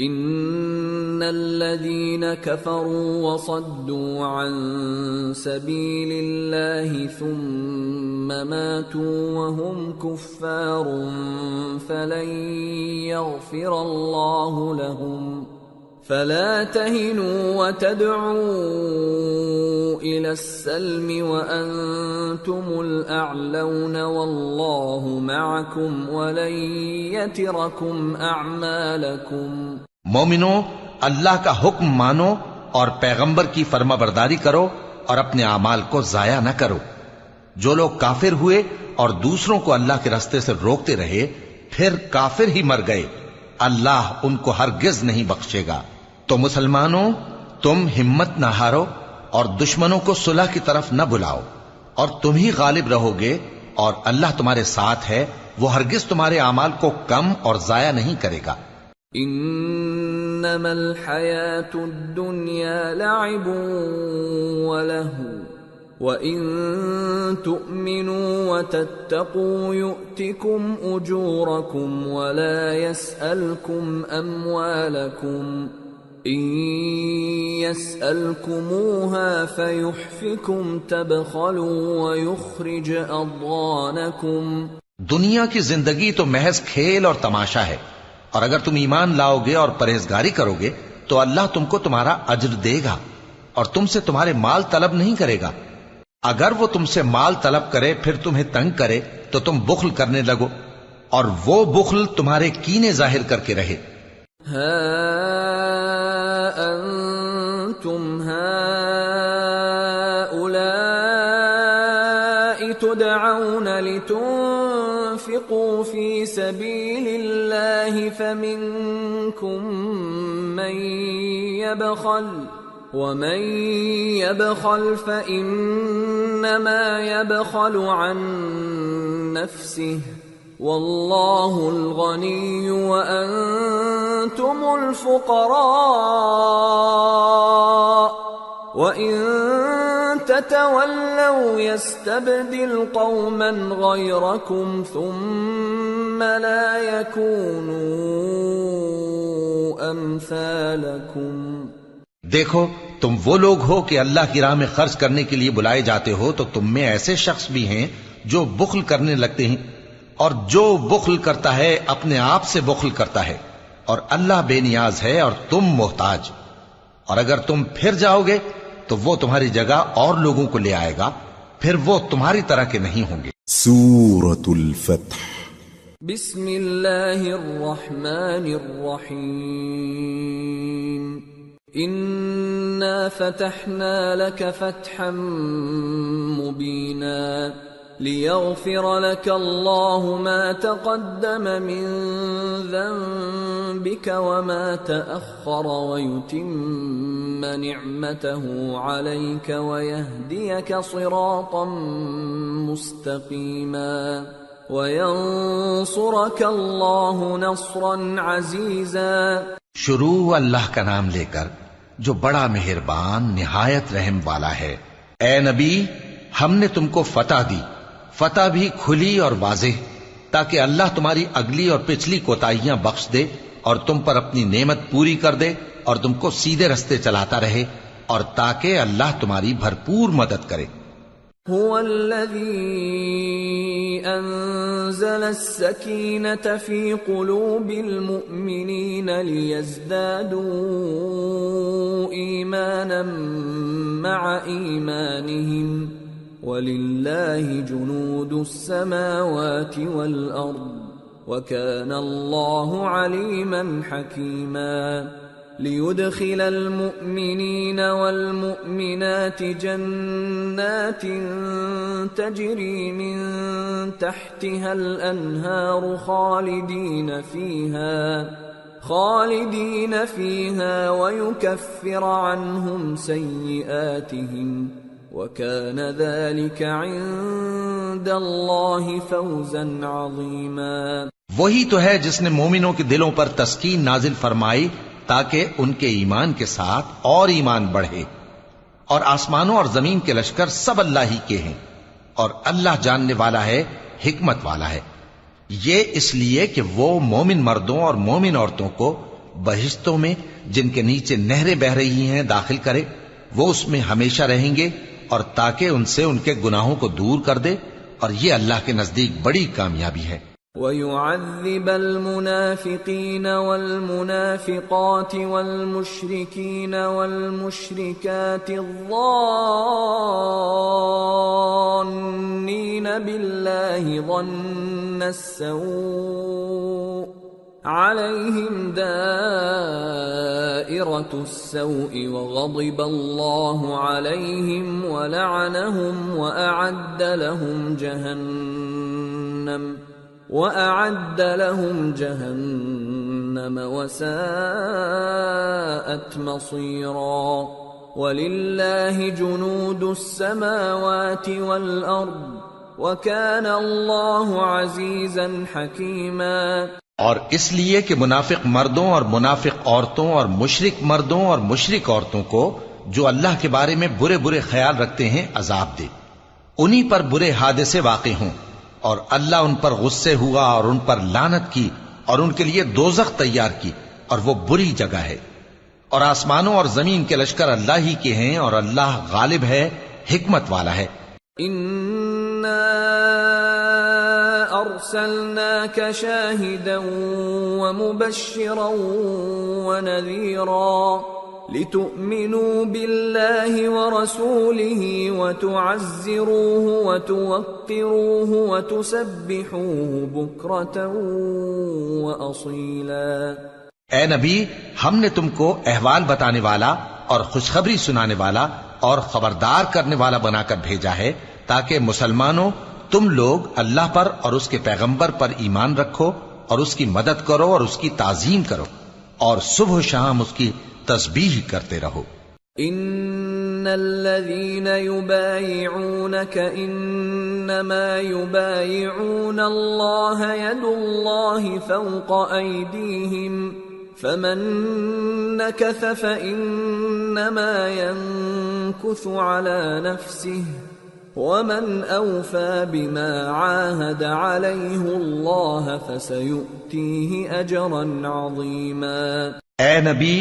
ان الذين كفروا وصدوا عن سبيل الله ثم ماتوا وهم كفار فلن يغفر الله لهم فلا تهنوا وتدعوا إلى السلم وأنتم الأعلون والله معكم ولن يتركم أعمالكم۔ مومنو، اللہ کا حکم مانو اور پیغمبر کی فرما برداری کرو اور اپنے اعمال کو ضائع نہ کرو۔ جو لوگ کافر ہوئے اور دوسروں کو اللہ کے راستے سے روکتے رہے پھر کافر ہی مر گئے، اللہ ان کو ہرگز نہیں بخشے گا۔ تو مسلمانوں، تم ہمت نہ ہارو اور دشمنوں کو صلح کی طرف نہ بلاؤ، اور تم ہی غالب رہو گے، اور اللہ تمہارے ساتھ ہے، وہ ہرگز تمہارے اعمال کو کم اور ضائع نہیں کرے گا۔ انما الحیاۃ الدنیا لعب ولہو وَإِن تُؤْمِنُوا وَتَتَّقُوا يُؤْتِكُمْ أُجُورَكُمْ وَلَا يَسْأَلْكُمْ أَمْوَالَكُمْ إِن يَسْأَلْكُمُوهَا فَيُحْفِكُمْ تَبْخَلُوا وَيُخْرِجْ أَضْغَانَكُمْ۔ دنیا کی زندگی تو محض کھیل اور تماشا ہے، اور اگر تم ایمان لاؤ گے اور پرہیزگاری کرو گے تو اللہ تم کو تمہارا اجر دے گا اور تم سے تمہارے مال طلب نہیں کرے گا۔ اگر وہ تم سے مال طلب کرے پھر تمہیں تنگ کرے تو تم بخل کرنے لگو، اور وہ بخل تمہارے کینے ظاہر کر کے رہے۔ ہا انتم ہؤلاء تدعون لتنفقوا في سبيل الله فمنكم من يبخل ومن يبخل فإنما يبخل عن نفسه والله الغني وأنتم الفقراء وإن تتولوا يستبدل قوما غيركم ثم لا يكونوا أمثالكم۔ دیکھو، تم وہ لوگ ہو کہ اللہ کی راہ میں خرچ کرنے کے لیے بلائے جاتے ہو، تو تم میں ایسے شخص بھی ہیں جو بخل کرنے لگتے ہیں، اور جو بخل کرتا ہے اپنے آپ سے بخل کرتا ہے، اور اللہ بے نیاز ہے اور تم محتاج۔ اور اگر تم پھر جاؤ گے تو وہ تمہاری جگہ اور لوگوں کو لے آئے گا، پھر وہ تمہاری طرح کے نہیں ہوں گے۔ سورة الفتح بسم اللہ الرحمن الرحیم انا فتحنا لك فتحا مبینا لیغفر لك الله ما تقدم من ذنبك وما تأخر ويتم نعمته عليك ويهديك صراطا مستقيما وَيَنصُرَكَ اللَّهُ نَصْرًا عَزِيزًا۔ شروع اللہ کا نام لے کر جو بڑا مہربان نہایت رحم والا ہے۔ اے نبی، ہم نے تم کو فتح دی، فتح بھی کھلی اور واضح، تاکہ اللہ تمہاری اگلی اور پچھلی کوتاہیاں بخش دے اور تم پر اپنی نعمت پوری کر دے اور تم کو سیدھے رستے چلاتا رہے، اور تاکہ اللہ تمہاری بھرپور مدد کرے۔ هو الذي أنزل السكينة في قلوب المؤمنين ليزدادوا إيمانا مع إيمانهم ولله جنود السماوات والأرض وكان الله عليما حكيما ليدخل المؤمنين والمؤمنات جنات تجري من تحتها الأنهار خالدين فيها ويكفر عنهم سيئاتهم وكان ذلك عند الله فوزا عظيما۔ وہی تو ہے جس نے مومنوں کے دلوں پر تسکین نازل فرمائی تاکہ ان کے ایمان کے ساتھ اور ایمان بڑھے، اور آسمانوں اور زمین کے لشکر سب اللہ ہی کے ہیں، اور اللہ جاننے والا ہے، حکمت والا ہے۔ یہ اس لیے کہ وہ مومن مردوں اور مومن عورتوں کو بہشتوں میں جن کے نیچے نہریں بہ رہی ہیں داخل کرے، وہ اس میں ہمیشہ رہیں گے، اور تاکہ ان سے ان کے گناہوں کو دور کر دے، اور یہ اللہ کے نزدیک بڑی کامیابی ہے۔ وَيُعَذِّبَ الْمُنَافِقِينَ وَالْمُنَافِقَاتِ وَالْمُشْرِكِينَ وَالْمُشْرِكَاتِ الظَّانِّينَ بِاللَّهِ ظَنَّ السَّوْءِ عَلَيْهِمْ دَائِرَةُ السَّوْءِ وَغَضِبَ اللَّهُ عَلَيْهِمْ وَلَعَنَهُمْ وَأَعَدَّ لَهُمْ جَهَنَّمَ وَسَاءَتْ مَصِيرًا۔ وَلِلَّهِ جُنُودُ السَّمَاوَاتِ وَالْأَرْضِ وَكَانَ اللَّهُ عَزِيزًا حَكِيمًا۔ اور اس لیے کہ منافق مردوں اور منافق عورتوں اور مشرک مردوں اور مشرک عورتوں کو جو اللہ کے بارے میں برے برے خیال رکھتے ہیں عذاب دے، انہی پر برے حادثے واقع ہوں، اور اللہ ان پر غصے ہوا اور ان پر لعنت کی اور ان کے لیے دوزخ تیار کی، اور وہ بری جگہ ہے۔ اور آسمانوں اور زمین کے لشکر اللہ ہی کے ہیں، اور اللہ غالب ہے، حکمت والا ہے۔ اِنَّا أَرْسَلْنَاكَ شَاهِدًا وَمُبَشِّرًا وَنَذِيرًا لِتُؤْمِنُوا بِاللَّهِ وَرَسُولِهِ وَتُعَزِّرُوهُ وَتُوَقِّرُوهُ وَتُسَبِّحُوهُ بُكْرَةً وَأَصِيلًا۔ اے نبی، ہم نے تم کو احوال بتانے والا اور خوشخبری سنانے والا اور خبردار کرنے والا بنا کر بھیجا ہے، تاکہ مسلمانوں تم لوگ اللہ پر اور اس کے پیغمبر پر ایمان رکھو اور اس کی مدد کرو اور اس کی تعظیم کرو، اور صبح و شام اس کی تسبیح کرتے رہو۔ ان الذين يبايعونك انما يبايعون الله يد الله فوق ايديهم فمن نكث فانما ينكث على نفسه ومن اوفى بما عاهد عليه الله فسيؤتيه اجرا عظيما۔ اے نبی،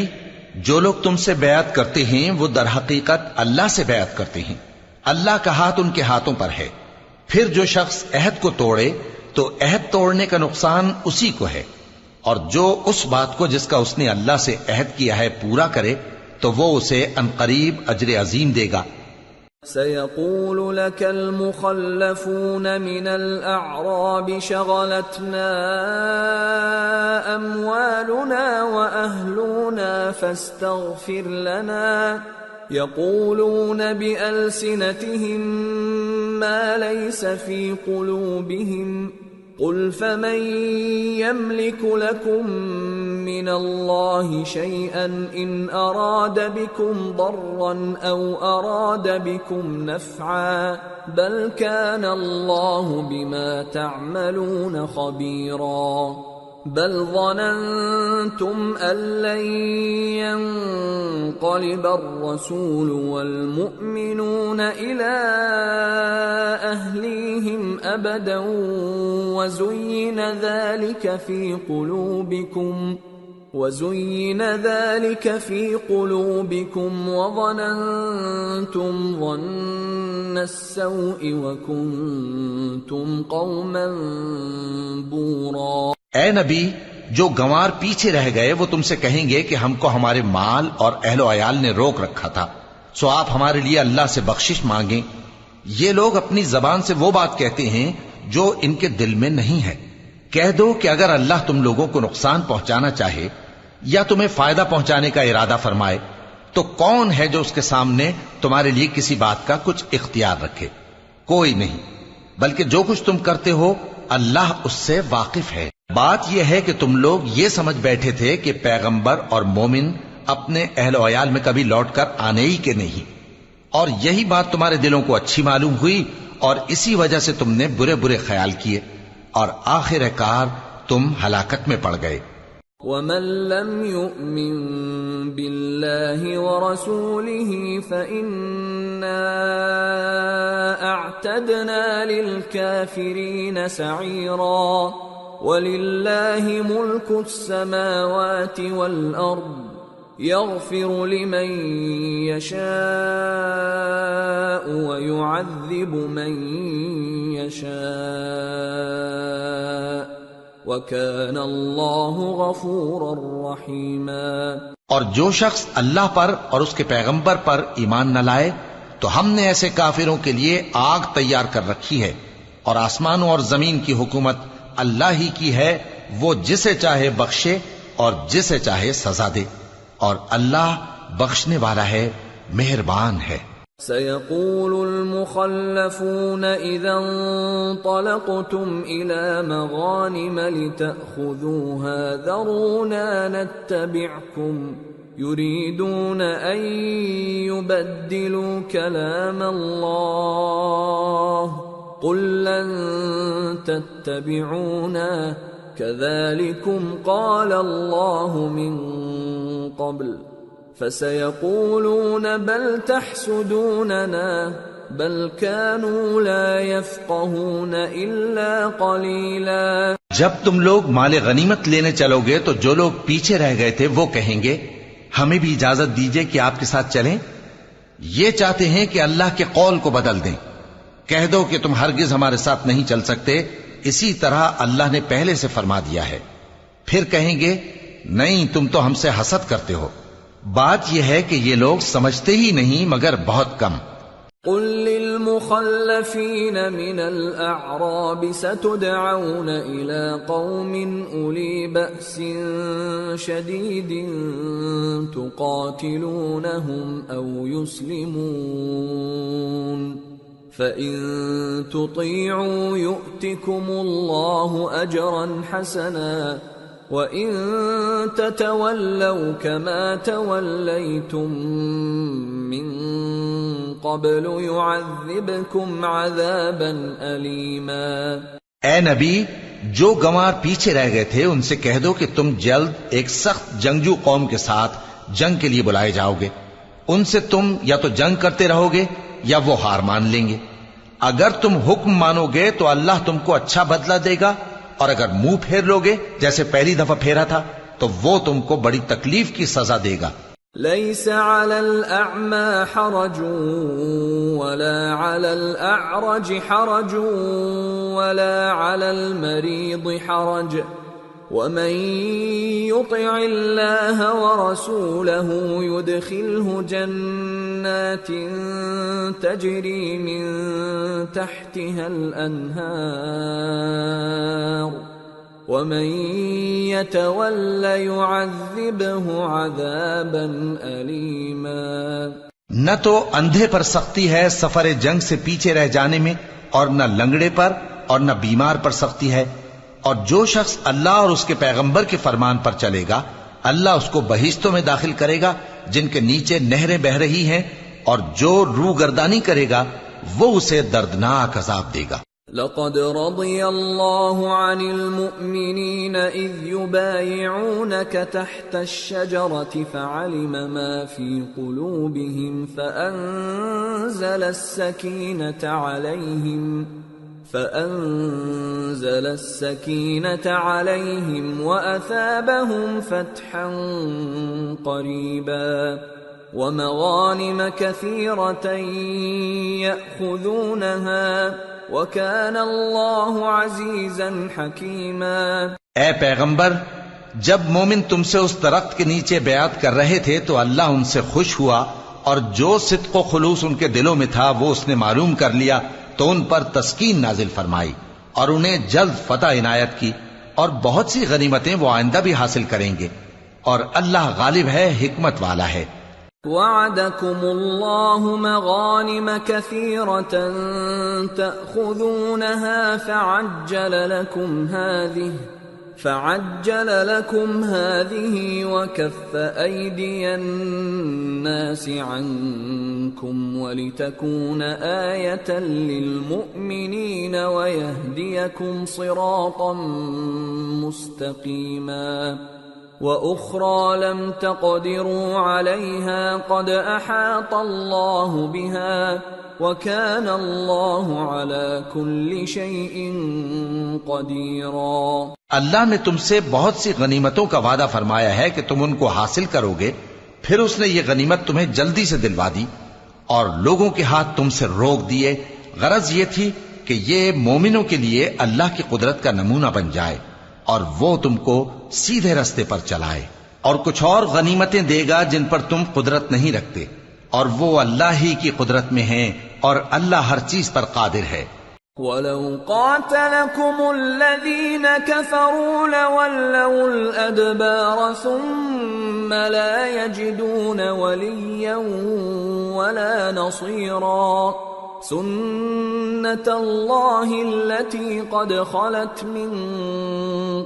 جو لوگ تم سے بیعت کرتے ہیں وہ در حقیقت اللہ سے بیعت کرتے ہیں، اللہ کا ہاتھ ان کے ہاتھوں پر ہے۔ پھر جو شخص عہد کو توڑے تو عہد توڑنے کا نقصان اسی کو ہے، اور جو اس بات کو جس کا اس نے اللہ سے عہد کیا ہے پورا کرے تو وہ اسے عنقریب اجر عظیم دے گا۔ سيقول لك المخلفون من الأعراب شغلتنا أموالنا وأهلنا فاستغفر لنا يقولون بألسنتهم ما ليس في قلوبهم قل فمن يملك لكم من الله شيئا إن أراد بكم ضرا أو أراد بكم نفعا بل كان الله بما تعملون خبيرا بل ظننتم أن لن ينقلب الرسول والمؤمنون إلى أهليهم أبدا وزين ذلك في قلوبكم وظننتم ظن السوء وكنتم قوما بورا. اے نبی، جو گنوار پیچھے رہ گئے وہ تم سے کہیں گے کہ ہم کو ہمارے مال اور اہل و عیال نے روک رکھا تھا، سو آپ ہمارے لیے اللہ سے بخشش مانگیں. یہ لوگ اپنی زبان سے وہ بات کہتے ہیں جو ان کے دل میں نہیں ہے. کہہ دو کہ اگر اللہ تم لوگوں کو نقصان پہنچانا چاہے یا تمہیں فائدہ پہنچانے کا ارادہ فرمائے تو کون ہے جو اس کے سامنے تمہارے لیے کسی بات کا کچھ اختیار رکھے؟ کوئی نہیں، بلکہ جو کچھ تم کرتے ہو اللہ اس سے واقف ہے. بات یہ ہے کہ تم لوگ یہ سمجھ بیٹھے تھے کہ پیغمبر اور مومن اپنے اہل و عیال میں کبھی لوٹ کر آنے ہی کے نہیں، اور یہی بات تمہارے دلوں کو اچھی معلوم ہوئی اور اسی وجہ سے تم نے برے برے خیال کیے اور آخر کار تم ہلاکت میں پڑ گئے. وَمَن لَّمْ يُؤْمِن بِاللَّهِ وَرَسُولِهِ فَإِنَّا أَعْتَدْنَا لِلْكَافِرِينَ سَعِيرًا. وَلِلَّهِ مُلْكُ السَّمَاوَاتِ وَالْأَرْضِ يَغْفِرُ لِمَن يَشَاءُ وَيُعَذِّبُ مَن يَشَاءُ وَكَانَ اللَّهُ غَفُورًا رَّحِيمًا. اور جو شخص اللہ پر اور اس کے پیغمبر پر ایمان نہ لائے تو ہم نے ایسے کافروں کے لیے آگ تیار کر رکھی ہے، اور آسمانوں اور زمین کی حکومت اللہ ہی کی ہے، وہ جسے چاہے بخشے اور جسے چاہے سزا دے، اور اللہ بخشنے والا ہے، مہربان ہے. سيقول المخلفون إذا انطلقتم إلى مغانم لتأخذوها ذرونا نتبعكم يريدون أن يبدلوا كلام الله قل لن تتبعونا كذلكم قال الله من قبل فسيقولون بل تحسدوننا بل كانوا لا يفقهون إلا قليلا. جب تم لوگ مال غنیمت لینے چلو گے تو جو لوگ پیچھے رہ گئے تھے وہ کہیں گے ہمیں بھی اجازت دیجئے کہ آپ کے ساتھ چلیں. یہ چاہتے ہیں کہ اللہ کے قول کو بدل دیں. کہہ دو کہ تم ہرگز ہمارے ساتھ نہیں چل سکتے، اسی طرح اللہ نے پہلے سے فرما دیا ہے. پھر کہیں گے نہیں، تم تو ہم سے حسد کرتے ہو. بات یہ ہے کہ یہ لوگ سمجھتے ہی نہیں مگر بہت کم. قل للمخلفين من الأعراب ستدعون إلى قوم أولي بأس شديد تقاتلونهم أو يسلمون فإن تطيعوا يؤتكم الله أجرا حسنا وَإِن تَتَوَلَّوْا كَمَا تَوَلَّيْتُم مِّن قَبْلُ يُعَذِّبْكُمْ عَذَابًا أَلِيمًا. اے نبی، جو گنوار پیچھے رہ گئے تھے ان سے کہہ دو کہ تم جلد ایک سخت جنگجو قوم کے ساتھ جنگ کے لیے بلائے جاؤ گے. ان سے تم یا تو جنگ کرتے رہو گے یا وہ ہار مان لیں گے. اگر تم حکم مانو گے تو اللہ تم کو اچھا بدلہ دے گا، اور اگر منہ پھیر لوگے جیسے پہلی دفعہ پھیرا تھا تو وہ تم کو بڑی تکلیف کی سزا دے گا. ليس على الأعمى حرج ولا على الأعرج حرج ولا على المريض حرج ومن يطع الله ورسوله يدخله جنات تجري من تحتها الأنهار ومن يتول يعذبه عذابا أليما۔ نہ تو اندھے پر سختی ہے سفر جنگ سے پیچھے رہ جانے میں، اور نہ لنگڑے پر اور نہ بیمار پر سختی ہے، اور جو شخص اللہ اور اس کے پیغمبر کے فرمان پر چلے گا اللہ اس کو بہشتوں میں داخل کرے گا جن کے نیچے نہریں بہہ رہی ہیں، اور جو روگردانی کرے گا وہ اسے دردناک عذاب دے گا۔ لقد رضي الله عن المؤمنين إذ يبايعونك تحت الشجرة فعلم ما في قلوبهم فأنزل السكينة عليهم وأثابهم فتحا قريبا ومغانم كثيرة يأخذونها وَكَانَ اللَّهُ عَزِيزًا حَكِيمًا۔ اے پیغمبر، جب مومن تم سے اس درخت کے نیچے بیعت کر رہے تھے تو اللہ ان سے خوش ہوا، اور جو صدق و خلوص ان کے دلوں میں تھا وہ اس نے معلوم کر لیا تو ان پر تسکین نازل فرمائی اور انہیں جلد فتح عنایت کی، اور بہت سی غنیمتیں وہ آئندہ بھی حاصل کریں گے، اور اللہ غالب ہے، حکمت والا ہے۔ وعدكم الله مغانم كثيرة تأخذونها فعجل لكم هذه وكف أيدي الناس عنكم ولتكون آية للمؤمنين ويهديكم صراطا مستقيما وأخرى لم تقدروا عليها قد أحاط الله بها وكان الله على كل شيء قديرا۔ اللہ نے تم سے بہت سی غنیمتوں کا وعدہ فرمایا ہے کہ تم ان کو حاصل کرو گے، پھر اس نے یہ غنیمت تمہیں جلدی سے دلوا دی اور لوگوں کے ہاتھ تم سے روک دیے۔ غرض یہ تھی کہ یہ مومنوں کے لیے اللہ کی قدرت کا نمونہ بن جائے اور وہ تم کو سیدھے رستے پر چلائے، اور کچھ اور غنیمتیں دے گا جن پر تم قدرت نہیں رکھتے، اور وہ اللہ ہی کی قدرت میں ہیں اور اللہ ہر چیز پر قادر ہے۔ وَلَوْ قَاتَلَكُمُ الَّذِينَ كَفَرُوا لَوَلَّوُا الْأَدْبَارَ ثُمَّ لَا يَجِدُونَ وَلِيًّا وَلَا نَصِيرًا سُنَّةَ اللَّهِ الَّتِي قَدْ خَلَتْ مِن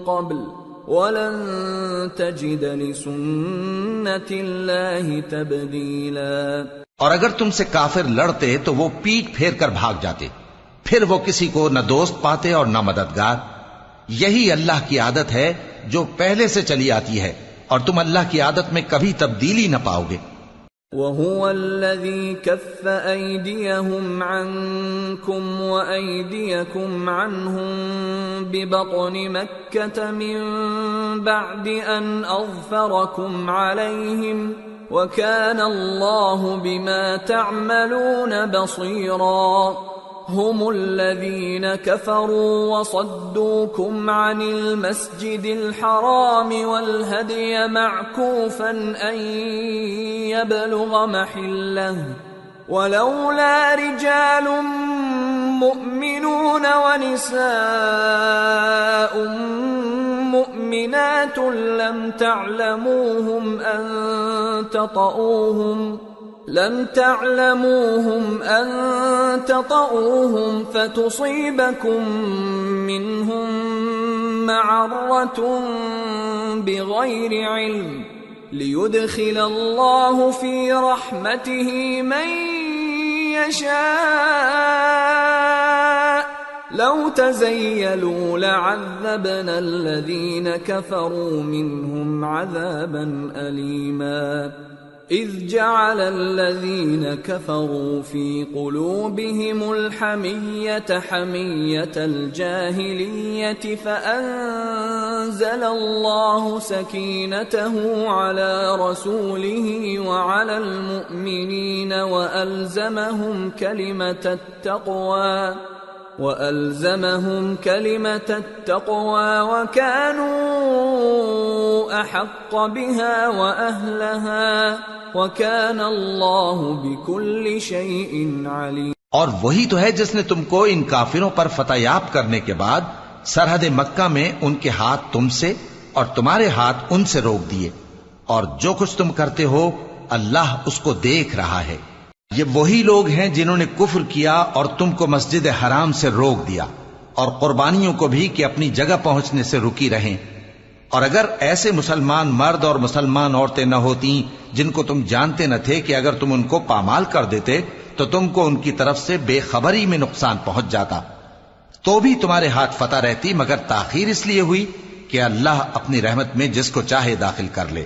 قَبْلُ وَلَن تَجِدَ لِسُنَّةِ اللَّهِ تَبْدِيلًا۔ اور اگر تم سے کافر لڑتے تو وہ پیٹ پھیر کر بھاگ جاتے، پھر وہ کسی کو نہ دوست پاتے اور نہ مددگار۔ یہی اللہ کی عادت ہے جو پہلے سے چلی آتی ہے، اور تم اللہ کی عادت میں کبھی تبدیلی نہ پاؤ گے۔ وَهُوَ الَّذِي كَفَّ أَيْدِيَهُمْ عَنكُمْ وَأَيْدِيَكُمْ عَنْهُمْ بِبَطْنِ مَكَّةَ مِن بَعْدِ أَنْ أَظْفَرَكُمْ عَلَيْهِمْ وَكَانَ اللَّهُ بِمَا تَعْمَلُونَ بَصِيرًا۔ هم الذين كفروا وصدوكم عن المسجد الحرام والهدي معكوفا أن يبلغ محله ولولا رجال مؤمنون ونساء مؤمنات لم تعلموهم أن تطؤوهم فتصيبكم منهم معرة بغير علم ليدخل الله في رحمته من يشاء لو تزيلوا لعذبنا الذين كفروا منهم عذابا أليما إذ جعل الذين كفروا في قلوبهم الحمية حمية الجاهلية فأنزل الله سكينته على رسوله وعلى المؤمنين وألزمهم كلمة التقوى وَأَلْزَمَهُمْ كَلِمَةَ التَّقْوَى وَكَانُوا أَحَقَّ بِهَا وَأَهْلَهَا وَكَانَ اللَّهُ بِكُلِّ شَيْءٍ عَلِيمٌ۔ اور وہی تو ہے جس نے تم کو ان کافروں پر فتح یاب کرنے کے بعد سرحد مکہ میں ان کے ہاتھ تم سے اور تمہارے ہاتھ ان سے روک دیے، اور جو کچھ تم کرتے ہو اللہ اس کو دیکھ رہا ہے۔ یہ وہی لوگ ہیں جنہوں نے کفر کیا اور تم کو مسجد حرام سے روک دیا، اور قربانیوں کو بھی کہ اپنی جگہ پہنچنے سے رکی رہیں۔ اور اگر ایسے مسلمان مرد اور مسلمان عورتیں نہ ہوتی جن کو تم جانتے نہ تھے کہ اگر تم ان کو پامال کر دیتے تو تم کو ان کی طرف سے بے خبری میں نقصان پہنچ جاتا، تو بھی تمہارے ہاتھ فتح رہتی، مگر تاخیر اس لیے ہوئی کہ اللہ اپنی رحمت میں جس کو چاہے داخل کر لے۔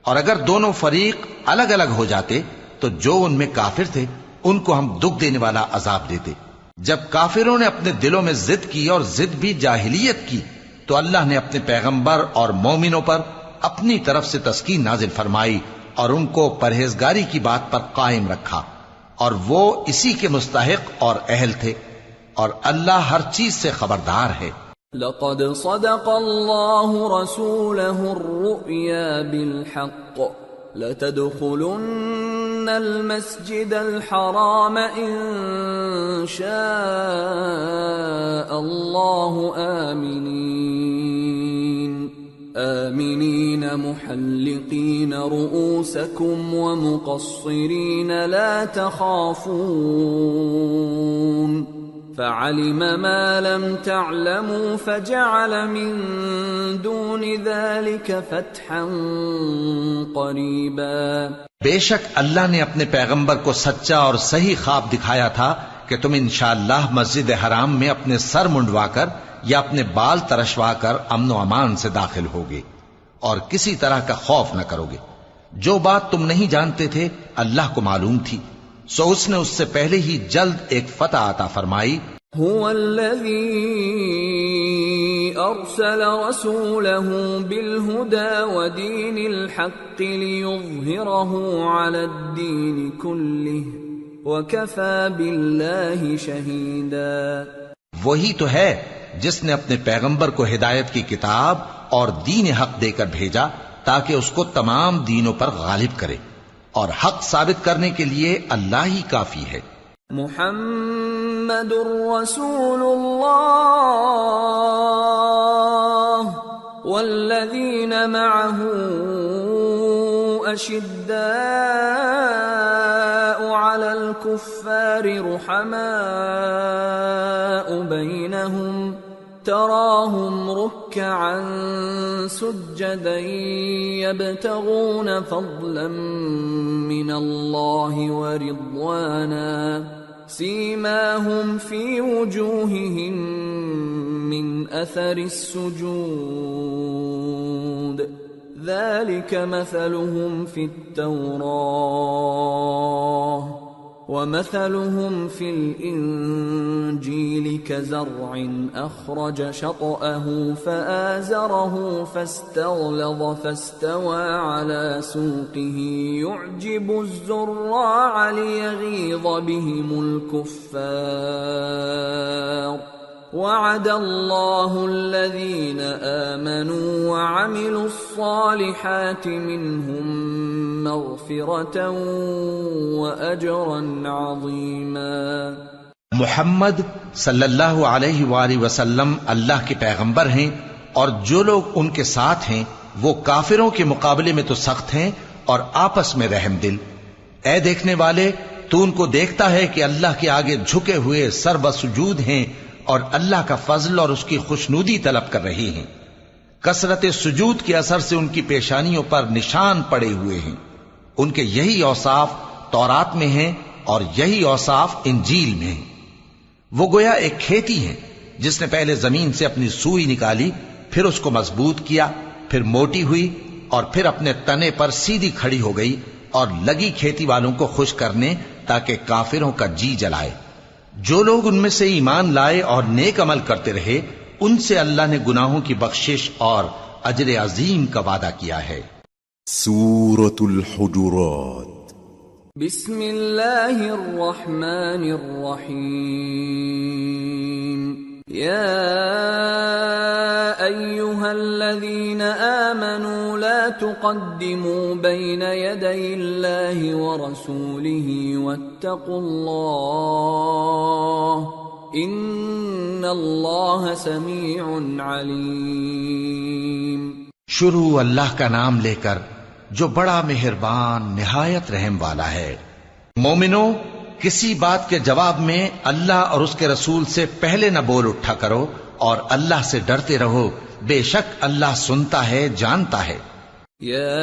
اور اگر دونوں فریق الگ الگ ہو جاتے تو جو ان میں کافر تھے ان کو ہم دکھ دینے والا عذاب دیتے۔ جب کافروں نے اپنے دلوں میں ضد کی، اور ضد بھی جاہلیت کی، تو اللہ نے اپنے پیغمبر اور مومنوں پر اپنی طرف سے تسکین نازل فرمائی اور ان کو پرہیزگاری کی بات پر قائم رکھا، اور وہ اسی کے مستحق اور اہل تھے، اور اللہ ہر چیز سے خبردار ہے۔ لقد صدق الله رسوله الرؤيا بالحق لتدخلن المسجد الحرام إن شاء الله آمنين محلقين رؤوسكم ومقصرين لا تخافون فعلم ما لم تعلموا فجعل من دون ذلك فتحا قریبا۔ بے شک اللہ نے اپنے پیغمبر کو سچا اور صحیح خواب دکھایا تھا کہ تم انشاءاللہ مسجد حرام میں اپنے سر منڈوا کر یا اپنے بال ترشوا کر امن و امان سے داخل ہوگے اور کسی طرح کا خوف نہ کرو گے۔ جو بات تم نہیں جانتے تھے اللہ کو معلوم تھی، سو اس نے اس سے پہلے ہی جلد ایک فتح عطا فرمائی۔ هو الذي أرسل رسوله بالهدى ودين الحق ليظهره على الدين كله وكفى بالله شهيدا۔ وہی تو ہے جس نے اپنے پیغمبر کو ہدایت کی کتاب اور دین حق دے کر بھیجا تاکہ اس کو تمام دینوں پر غالب کرے، اور حق ثابت کرنے کے لیے اللہ ہی کافی ہے۔ محمد رسول اللہ والذین معه اشداء علی الکفار رحماء بینہم تراهم ركعا سجدا يبتغون فضلا من الله ورضوانا سيماهم في وجوههم من أثر السجود ذلك مثلهم في التوراة ومثلهم في الإنجيل كزرع أخرج شطأه فآزره فاستغلظ فاستوى على سوقه يعجب الزراع ليغيظ بهم الكفار وعد الله الذين آمنوا وعملوا الصالحات منهم مغفرة وأجرا عظيما۔ محمد صلی اللہ علیہ وآلہ وسلم اللہ کے پیغمبر ہیں، اور جو لوگ ان کے ساتھ ہیں وہ کافروں کے مقابلے میں تو سخت ہیں اور آپس میں رحم دل۔ اے دیکھنے والے، تو ان کو دیکھتا ہے کہ اللہ کے آگے جھکے ہوئے سر بسجود ہیں اور اللہ کا فضل اور اس کی خوشنودی طلب کر رہے ہیں۔ کثرت سجود کے اثر سے ان کی پیشانیوں پر نشان پڑے ہوئے ہیں۔ ان کے یہی اوصاف تورات میں ہیں اور یہی اوصاف انجیل میں ہیں۔ وہ گویا ایک کھیتی ہے جس نے پہلے زمین سے اپنی سوئی نکالی، پھر اس کو مضبوط کیا، پھر موٹی ہوئی، اور پھر اپنے تنے پر سیدھی کھڑی ہو گئی اور لگی کھیتی والوں کو خوش کرنے تاکہ کافروں کا جی جلائے۔ جو لوگ ان میں سے ایمان لائے اور نیک عمل کرتے رہے ان سے اللہ نے گناہوں کی بخشش اور اجر عظیم کا وعدہ کیا ہے۔ سورة الحجرات بسم اللہ الرحمن الرحیم یا ایہا الذین آمنوا لا تقدموا بین یدی اللہ ورسولہ واتقوا اللہ ان اللہ سمیع علیم۔ شروع اللہ کا نام لے کر جو بڑا مہربان نہایت رحم والا ہے۔ مومنو، کسی بات کے جواب میں اللہ اور اس کے رسول سے پہلے نہ بول اٹھا کرو اور اللہ سے ڈرتے رہو، بے شک اللہ سنتا ہے، جانتا ہے۔ یا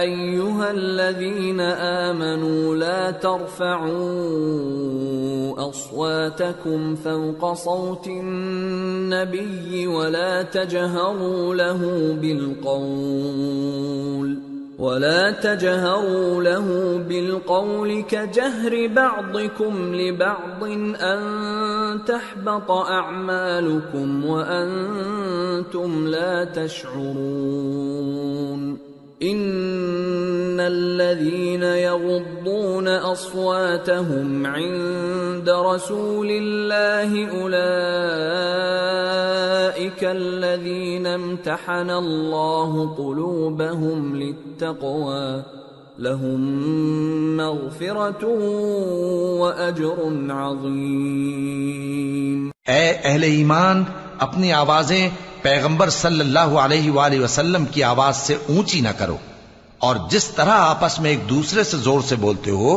ایہا الذین آمنوا لا ترفعوا اصواتکم فوق صوت النبی ولا تجہروا له بالقول كجهر بعضكم لبعض أن تحبط أعمالكم وأنتم لا تشعرون إن الذين يغضون أصواتهم عند رسول الله أولئك الذين امتحن الله قلوبهم للتقوى لهم مغفرة وأجر عظيم۔ اے اہل ایمان، اپنی آوازیں پیغمبر صلی اللہ علیہ وآلہ وسلم کی آواز سے اونچی نہ کرو، اور جس طرح آپس میں ایک دوسرے سے زور سے بولتے ہو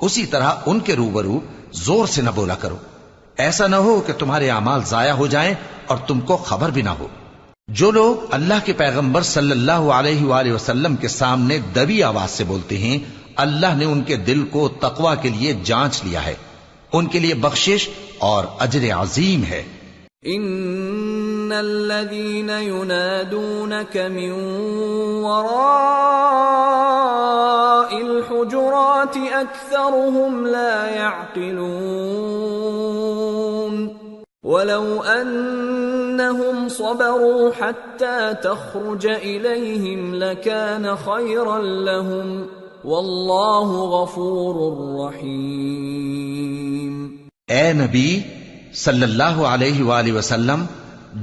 اسی طرح ان کے روبرو زور سے نہ بولا کرو، ایسا نہ ہو کہ تمہارے اعمال ضائع ہو جائیں اور تم کو خبر بھی نہ ہو۔ جو لوگ اللہ کے پیغمبر صلی اللہ علیہ وآلہ وسلم کے سامنے دبی آواز سے بولتے ہیں، اللہ نے ان کے دل کو تقوی کے لیے جانچ لیا ہے، ان کے لیے بخشش اور اجر عظیم ہے۔ ان الذين ينادونك من وراء الحجرات اكثرهم لا يعقلون ولو انهم صبروا حتى تخرج اليهم لكان خيرا لهم والله غفور رحيم۔ اے نبی صلی اللہ علیہ وآلہ وسلم،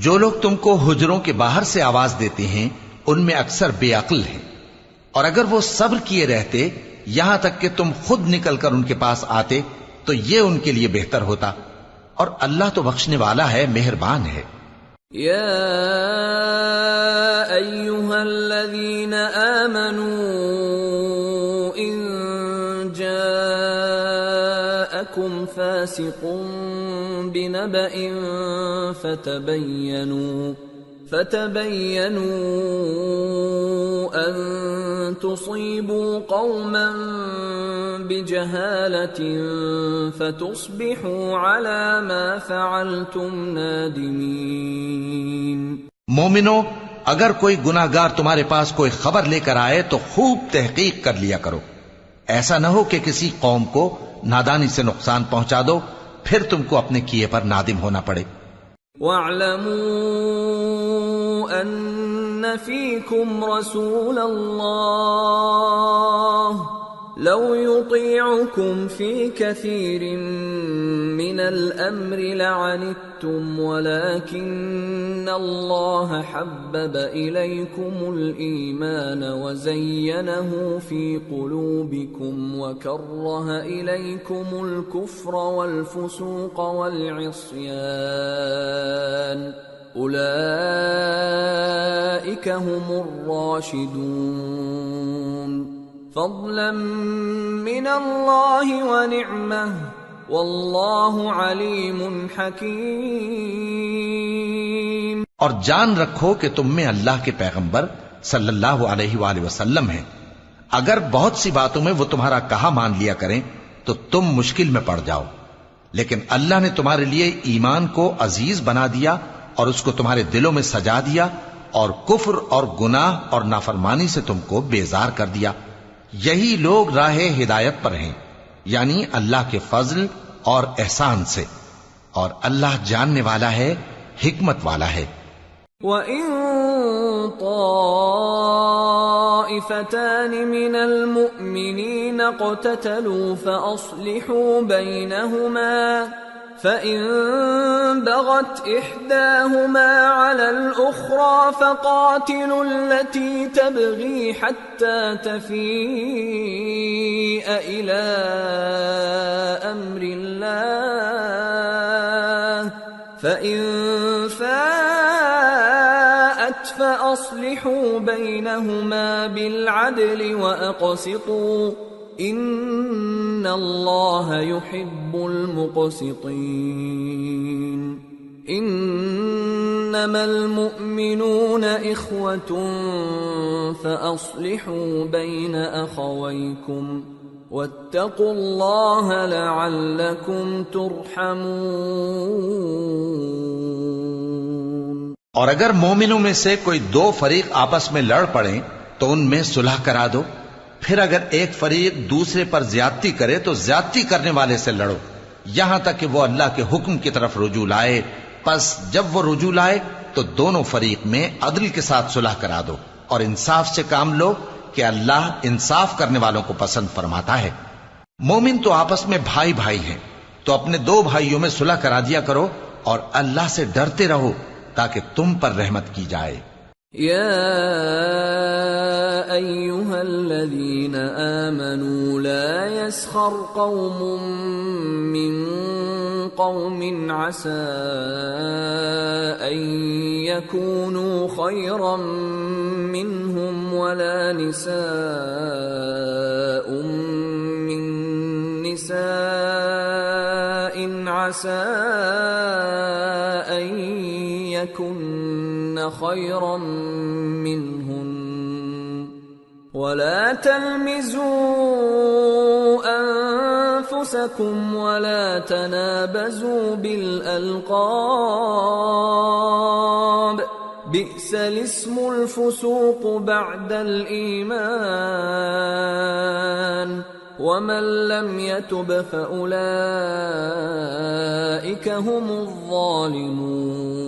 جو لوگ تم کو حجروں کے باہر سے آواز دیتے ہیں ان میں اکثر بے عقل ہیں، اور اگر وہ صبر کیے رہتے یہاں تک کہ تم خود نکل کر ان کے پاس آتے تو یہ ان کے لیے بہتر ہوتا، اور اللہ تو بخشنے والا ہے، مہربان ہے۔ یا ایہا الذین آمنوا ان جاءکم فاسق بنبأ فتبينوا أن تصيبوا قوما بجهالة فتصبحوا على ما فعلتم نادمين۔ مومنو، اگر کوئی گناہگار تمہارے پاس کوئی خبر لے کر آئے تو خوب تحقیق کر لیا کرو، ایسا نہ ہو کہ کسی قوم کو نادانی سے نقصان پہنچا دو پھر تم کو اپنے کیے پر نادم ہونا پڑے۔ وَاعْلَمُوا أَنَّ فِيكُمْ رَسُولَ اللَّهِ لَوْ يُطِيعُكُمْ فِي كَثِيرٍ مِّنَ الْأَمْرِ لَعَنِتُّمْ وَلَكِنَّ اللَّهَ حَبَّبَ إِلَيْكُمُ الْإِيمَانَ وَزَيَّنَهُ فِي قُلُوبِكُمْ وَكَرَّهَ إِلَيْكُمُ الْكُفْرَ وَالْفُسُوقَ وَالْعِصْيَانَ أُولَئِكَ هُمُ الرَّاشِدُونَ فضلا من اللہ ونعمہ واللہ علیم حکیم۔ اور جان رکھو کہ تم میں اللہ کے پیغمبر صلی اللہ علیہ وآلہ وسلم ہیں، اگر بہت سی باتوں میں وہ تمہارا کہا مان لیا کریں تو تم مشکل میں پڑ جاؤ، لیکن اللہ نے تمہارے لیے ایمان کو عزیز بنا دیا اور اس کو تمہارے دلوں میں سجا دیا، اور کفر اور گناہ اور نافرمانی سے تم کو بیزار کر دیا۔ یہی لوگ راہ ہدایت پر ہیں، یعنی اللہ کے فضل اور احسان سے، اور اللہ جاننے والا ہے، حکمت والا ہے۔ وَإِن طائفتان من المؤمنين اقتتلوا فأصلحوا بينهما فإن بغت إحداهما على الأخرى فقاتلوا التي تبغي حتى تفيء إلى أمر الله فإن فاءت فأصلحوا بينهما بالعدل وأقسطوا إن الله يحب المقسطين إنما المؤمنون إخوة فأصلحوا بين أخويكم واتقوا الله لعلكم ترحمون۔ اور اگر مومنوں میں سے کوئی دو فریق آپس میں لڑ پڑیں تو ان میں صلح کرا دو، پھر اگر ایک فریق دوسرے پر زیادتی کرے تو زیادتی کرنے والے سے لڑو یہاں تک کہ وہ اللہ کے حکم کی طرف رجوع لائے، پس جب وہ رجوع لائے تو دونوں فریق میں عدل کے ساتھ صلح کرا دو اور انصاف سے کام لو کہ اللہ انصاف کرنے والوں کو پسند فرماتا ہے۔ مومن تو آپس میں بھائی بھائی ہیں تو اپنے دو بھائیوں میں صلح کرا دیا کرو اور اللہ سے ڈرتے رہو تاکہ تم پر رحمت کی جائے۔ يا أيها الذين آمنوا لا يسخر قوم من قوم عسى أن يكونوا خيرا منهم ولا نساء من نساء عسى أن يكن خيرا منهن ولا تلمزوا أنفسكم ولا تنابزوا بالألقاب بئس الاسم الفسوق بعد الإيمان ومن لم يتب فأولئك هم الظالمون۔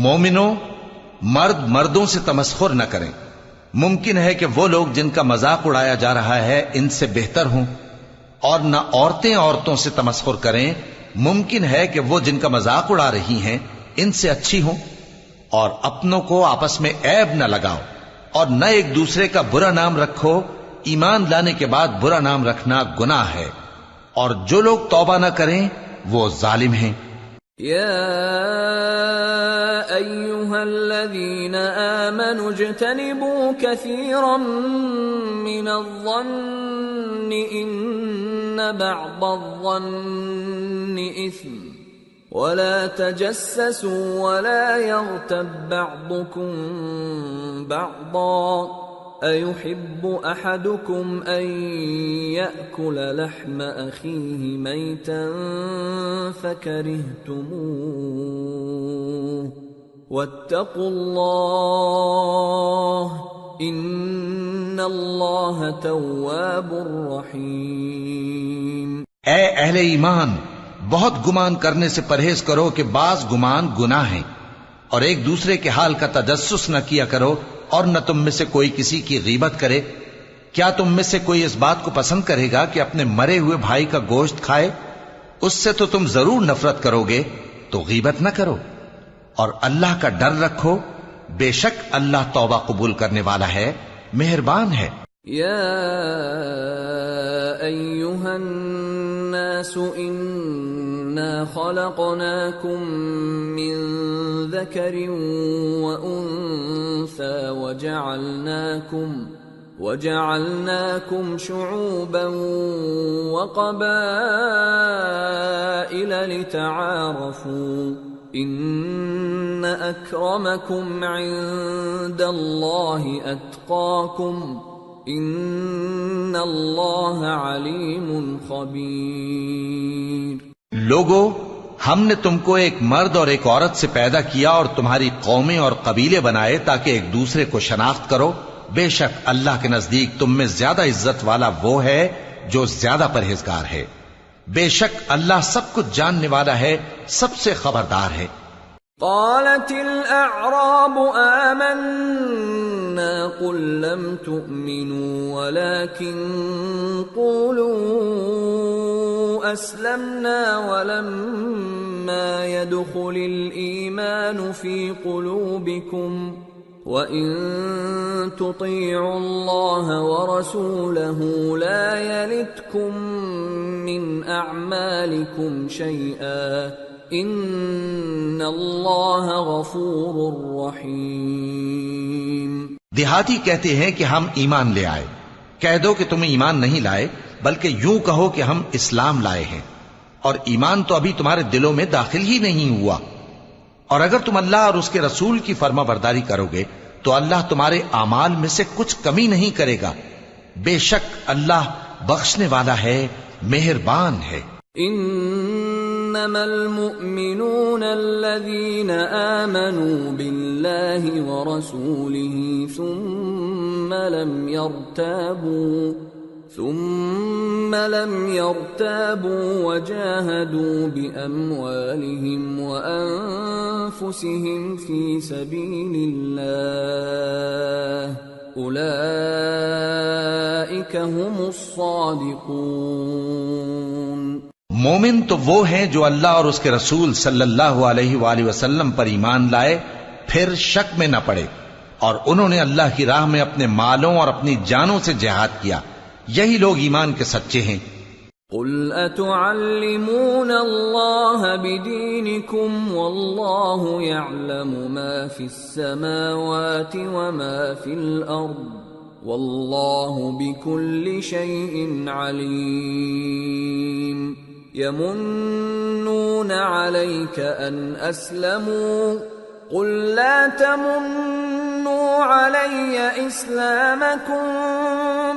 مومنوں، مرد مردوں سے تمسخر نہ کریں۔ ممکن ہے کہ وہ لوگ جن کا مذاق اڑایا جا رہا ہے ان سے بہتر ہوں، اور نہ عورتیں عورتوں سے تمسخر کریں۔ ممکن ہے کہ وہ جن کا مذاق اڑا رہی ہیں ان سے اچھی ہوں، اور اپنوں کو آپس میں عیب نہ لگاؤ اور نہ ایک دوسرے کا برا نام رکھو۔ ایمان لانے کے بعد برا نام رکھنا گناہ ہے، اور جو لوگ توبہ نہ کریں وہ ظالم ہیں۔ يا أيها الذين آمنوا اجتنبوا كثيرا من الظن إن بعض الظن إثم ولا تجسسوا ولا يغتب بعضكم بعضا أيحب أحدكم أن يأكل لحم أخيه ميتا فكرهتموه واتقوا الله إن الله تواب رحيم۔ اے اہل ایمان، بہت گمان کرنے سے پرہیز کرو کہ بعض گمان گناہ ہیں، اور ایک دوسرے کے حال کا تجسس نہ کیا کرو، اور نہ تم میں سے کوئی کسی کی غیبت کرے۔ کیا تم میں سے کوئی اس بات کو پسند کرے گا کہ اپنے مرے ہوئے بھائی کا گوشت کھائے؟ اس سے تو تم ضرور نفرت کرو گے، تو غیبت نہ کرو، اور اللہ کا ڈر رکھو، بے شک اللہ توبہ قبول کرنے والا ہے، مہربان ہے۔ یا ایھا الناس انا خلقناکم من ذکر وانثى وجعلناكم شعوبا وقبائل لتعارفوا ان اکرمکم عند اللہ اتقاکم ان اللہ علیم خبیر۔ لوگو، ہم نے تم کو ایک مرد اور ایک عورت سے پیدا کیا اور تمہاری قومیں اور قبیلے بنائے تاکہ ایک دوسرے کو شناخت کرو۔ بے شک اللہ کے نزدیک تم میں زیادہ عزت والا وہ ہے جو زیادہ پرہیزگار ہے۔ بے شک اللہ سب کچھ جاننے والا ہے، سب سے خبردار ہے۔ قالت الأعراب آمنا قل لم تؤمنوا ولكن قولوا أسلمنا ولما يدخل الإيمان في قلوبكم وَإِن تُطِيعُوا اللَّهَ وَرَسُولَهُ لَا يَلِتْكُم مِّنْ أَعْمَالِكُمْ شَيْئًا إِنَّ اللَّهَ غَفُورٌ رَّحِيمٌ۔ دیہاتی کہتے ہیں کہ ہم ایمان لے آئے۔ کہہ دو کہ تم ایمان نہیں لائے، بلکہ یوں کہو کہ ہم اسلام لائے ہیں، اور ایمان تو ابھی تمہارے دلوں میں داخل ہی نہیں ہوا۔ اور اگر تم اللہ اور اس کے رسول کی فرما برداری کرو گے تو اللہ تمہارے اعمال میں سے کچھ کمی نہیں کرے گا، بے شک اللہ بخشنے والا ہے، مہربان ہے۔ انما المؤمنون الذين آمنوا بالله ورسوله ثم لم يرتابوا وجاهدوا بأموالهم وأنفسهم في سبيل الله أولئك هم الصادقون۔ مومن تو وہ ہیں جو اللہ اور اس کے رسول صلی اللہ علیہ وآلہ وسلم پر ایمان لائے، پھر شک میں نہ پڑے، اور انہوں نے اللہ کی راہ میں اپنے مالوں اور اپنی جانوں سے جہاد کیا، یہی لوگ ایمان کے سچے ہیں۔ قل اتعلمون اللہ بدینکم واللہ یعلم ما فی السماوات وما فی الارض واللہ بکل شیء علیم۔ یمنون علیک ان اسلموا قل لا تمنوا علی اسلامکم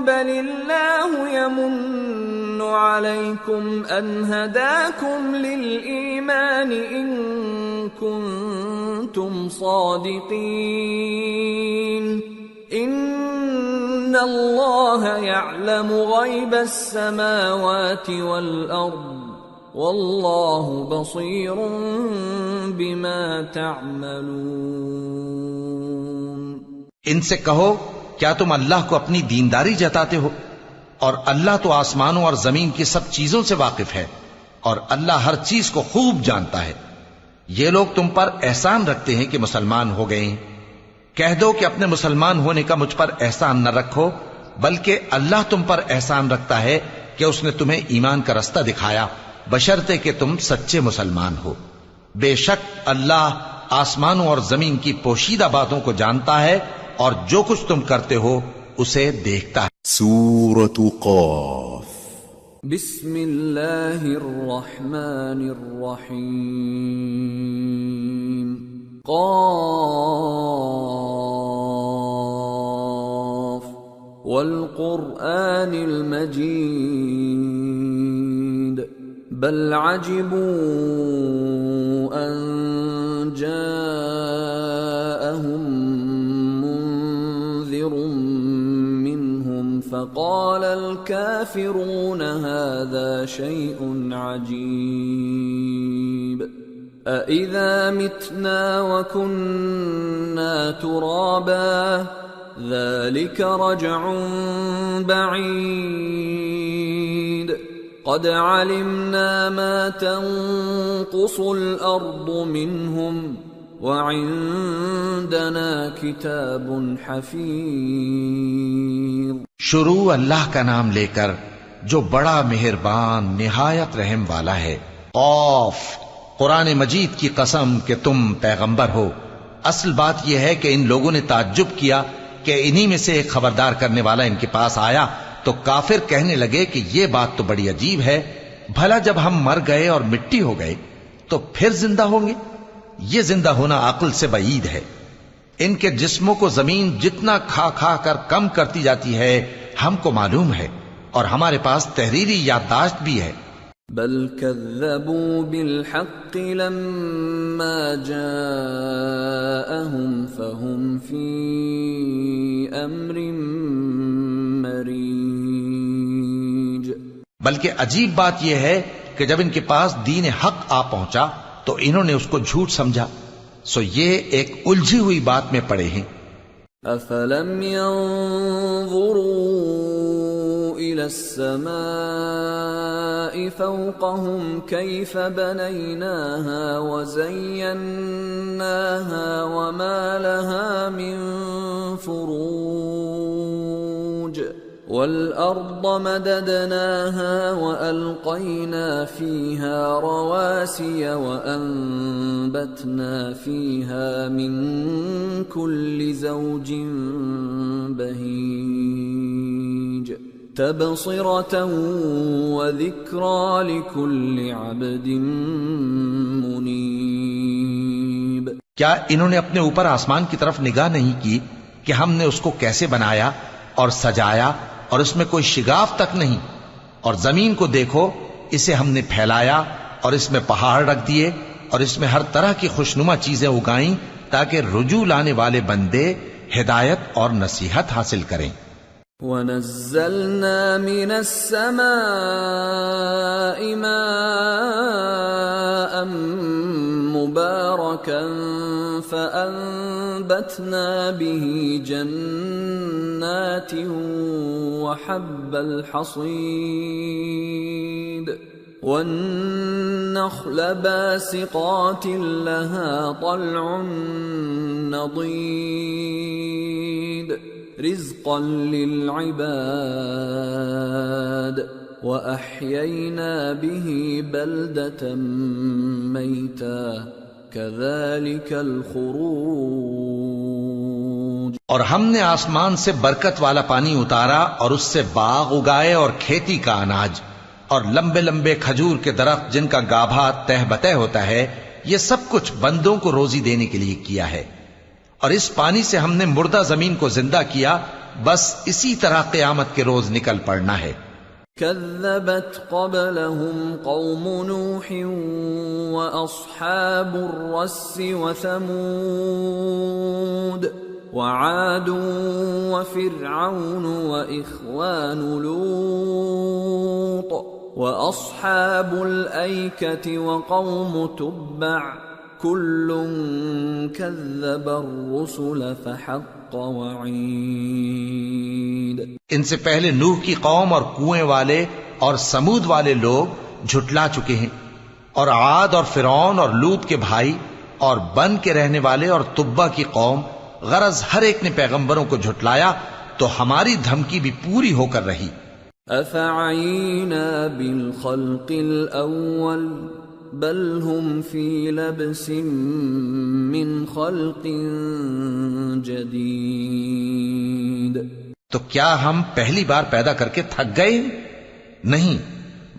بل اللہ یمن علیکم ان ہداکم للایمان ان کنتم صادقین۔ ان اللہ یعلم غیب السماوات والارض واللہ بصیر بما تعملون۔ ان سے کہو کیا تم اللہ کو اپنی دینداری جتاتے ہو؟ اور اللہ تو آسمانوں اور زمین کی سب چیزوں سے واقف ہے، اور اللہ ہر چیز کو خوب جانتا ہے۔ یہ لوگ تم پر احسان رکھتے ہیں کہ مسلمان ہو گئے ہیں۔ کہہ دو کہ اپنے مسلمان ہونے کا مجھ پر احسان نہ رکھو، بلکہ اللہ تم پر احسان رکھتا ہے کہ اس نے تمہیں ایمان کا رستہ دکھایا، بشرطے کہ تم سچے مسلمان ہو۔ بے شک اللہ آسمانوں اور زمین کی پوشیدہ باتوں کو جانتا ہے، اور جو کچھ تم کرتے ہو اسے دیکھتا ہے۔ سورة قاف۔ بسم اللہ الرحمن الرحیم۔ قاف والقرآن المجید بل عجبوا ان جاءهم منذر منهم فقال الكافرون هذا شيء عجيب أإذا متنا وكنا ترابا ذلك رجع بعيد قد علمنا ما تنقص الأرض منهم وعندنا كتاب حفيظ۔ شروع اللہ کا نام لے کر جو بڑا مہربان نہایت رحم والا ہے۔ قاف، قرآن مجید کی قسم کہ تم پیغمبر ہو۔ اصل بات یہ ہے کہ ان لوگوں نے تعجب کیا کہ انہی میں سے ایک خبردار کرنے والا ان کے پاس آیا تو کافر کہنے لگے کہ یہ بات تو بڑی عجیب ہے، بھلا جب ہم مر گئے اور مٹی ہو گئے تو پھر زندہ ہوں گے؟ یہ زندہ ہونا عقل سے بعید ہے۔ ان کے جسموں کو زمین جتنا کھا کھا کر کم کرتی جاتی ہے ہم کو معلوم ہے، اور ہمارے پاس تحریری یادداشت بھی ہے۔ بل كذبوا بالحق لما جاءهم فهم في امر مريج۔ بلکہ عجیب بات یہ ہے کہ جب ان کے پاس دین حق آ پہنچا تو انہوں نے اس کو جھوٹ سمجھا۔ سو یہ ایک الجھی ہوئی بات میں پڑے ہیں۔ افلم ينظروا الى السماء فوقهم كيف بنيناها وزيناها وما لها من فروج والأرض مددناها وألقينا فيها رواسي وأنبتنا فيها من كل زوج بهيج تبصرة وذكرى لكل عبد منيب۔ کیا انہوں نے اپنے اوپر آسمان کی طرف نگاہ نہیں کی کہ ہم نے اس کو کیسے بنایا اور سجایا اور اس میں کوئی شگاف تک نہیں؟ اور زمین کو دیکھو، اسے ہم نے پھیلایا اور اس میں پہاڑ رکھ دیے اور اس میں ہر طرح کی خوشنما چیزیں اگائیں تاکہ رجوع لانے والے بندے ہدایت اور نصیحت حاصل کریں۔ وَنَزَّلْنَا مِنَ السَّمَاءِ مَاءً مُبَارَكًا فَأَنبَتْنَا بِهِ جَنَّاتٍ وَحَبَّ الْحَصِيدِ وَالنَّخْلَ بَاسِقَاتٍ لَهَا طَلْعٌ نَضِيدٌ رزقا للعباد وأحيينا به بلدة ميتا كذلك الخروج۔ اور ہم نے آسمان سے برکت والا پانی اتارا اور اس سے باغ اگائے اور کھیتی کا اناج اور لمبے لمبے کھجور کے درخت جن کا گابھا تہ بتہ ہوتا ہے، یہ سب کچھ بندوں کو روزی دینے کے لیے کیا ہے۔ اور اس پانی سے ہم نے مردہ زمین کو زندہ کیا، بس اسی طرح قیامت کے روز نکل پڑنا ہے۔ كذبت قبلهم قوم نوح وأصحاب الرس وثمود وعاد وفرعون وإخوان لوط وأصحاب الأيكة وقوم تبع كل كذب الرسل فحق وعید۔ ان سے پہلے نوح کی قوم اور کنویں والے اور سمود والے لوگ جھٹلا چکے ہیں، اور عاد اور فرعون اور لوط کے بھائی اور بن کے رہنے والے اور تبا کی قوم، غرض ہر ایک نے پیغمبروں کو جھٹلایا تو ہماری دھمکی بھی پوری ہو کر رہی۔ افعینا بالخلق الاول بل هم فی لبس من خلق جدید۔ تو کیا ہم پہلی بار پیدا کر کے تھک گئے؟ نہیں،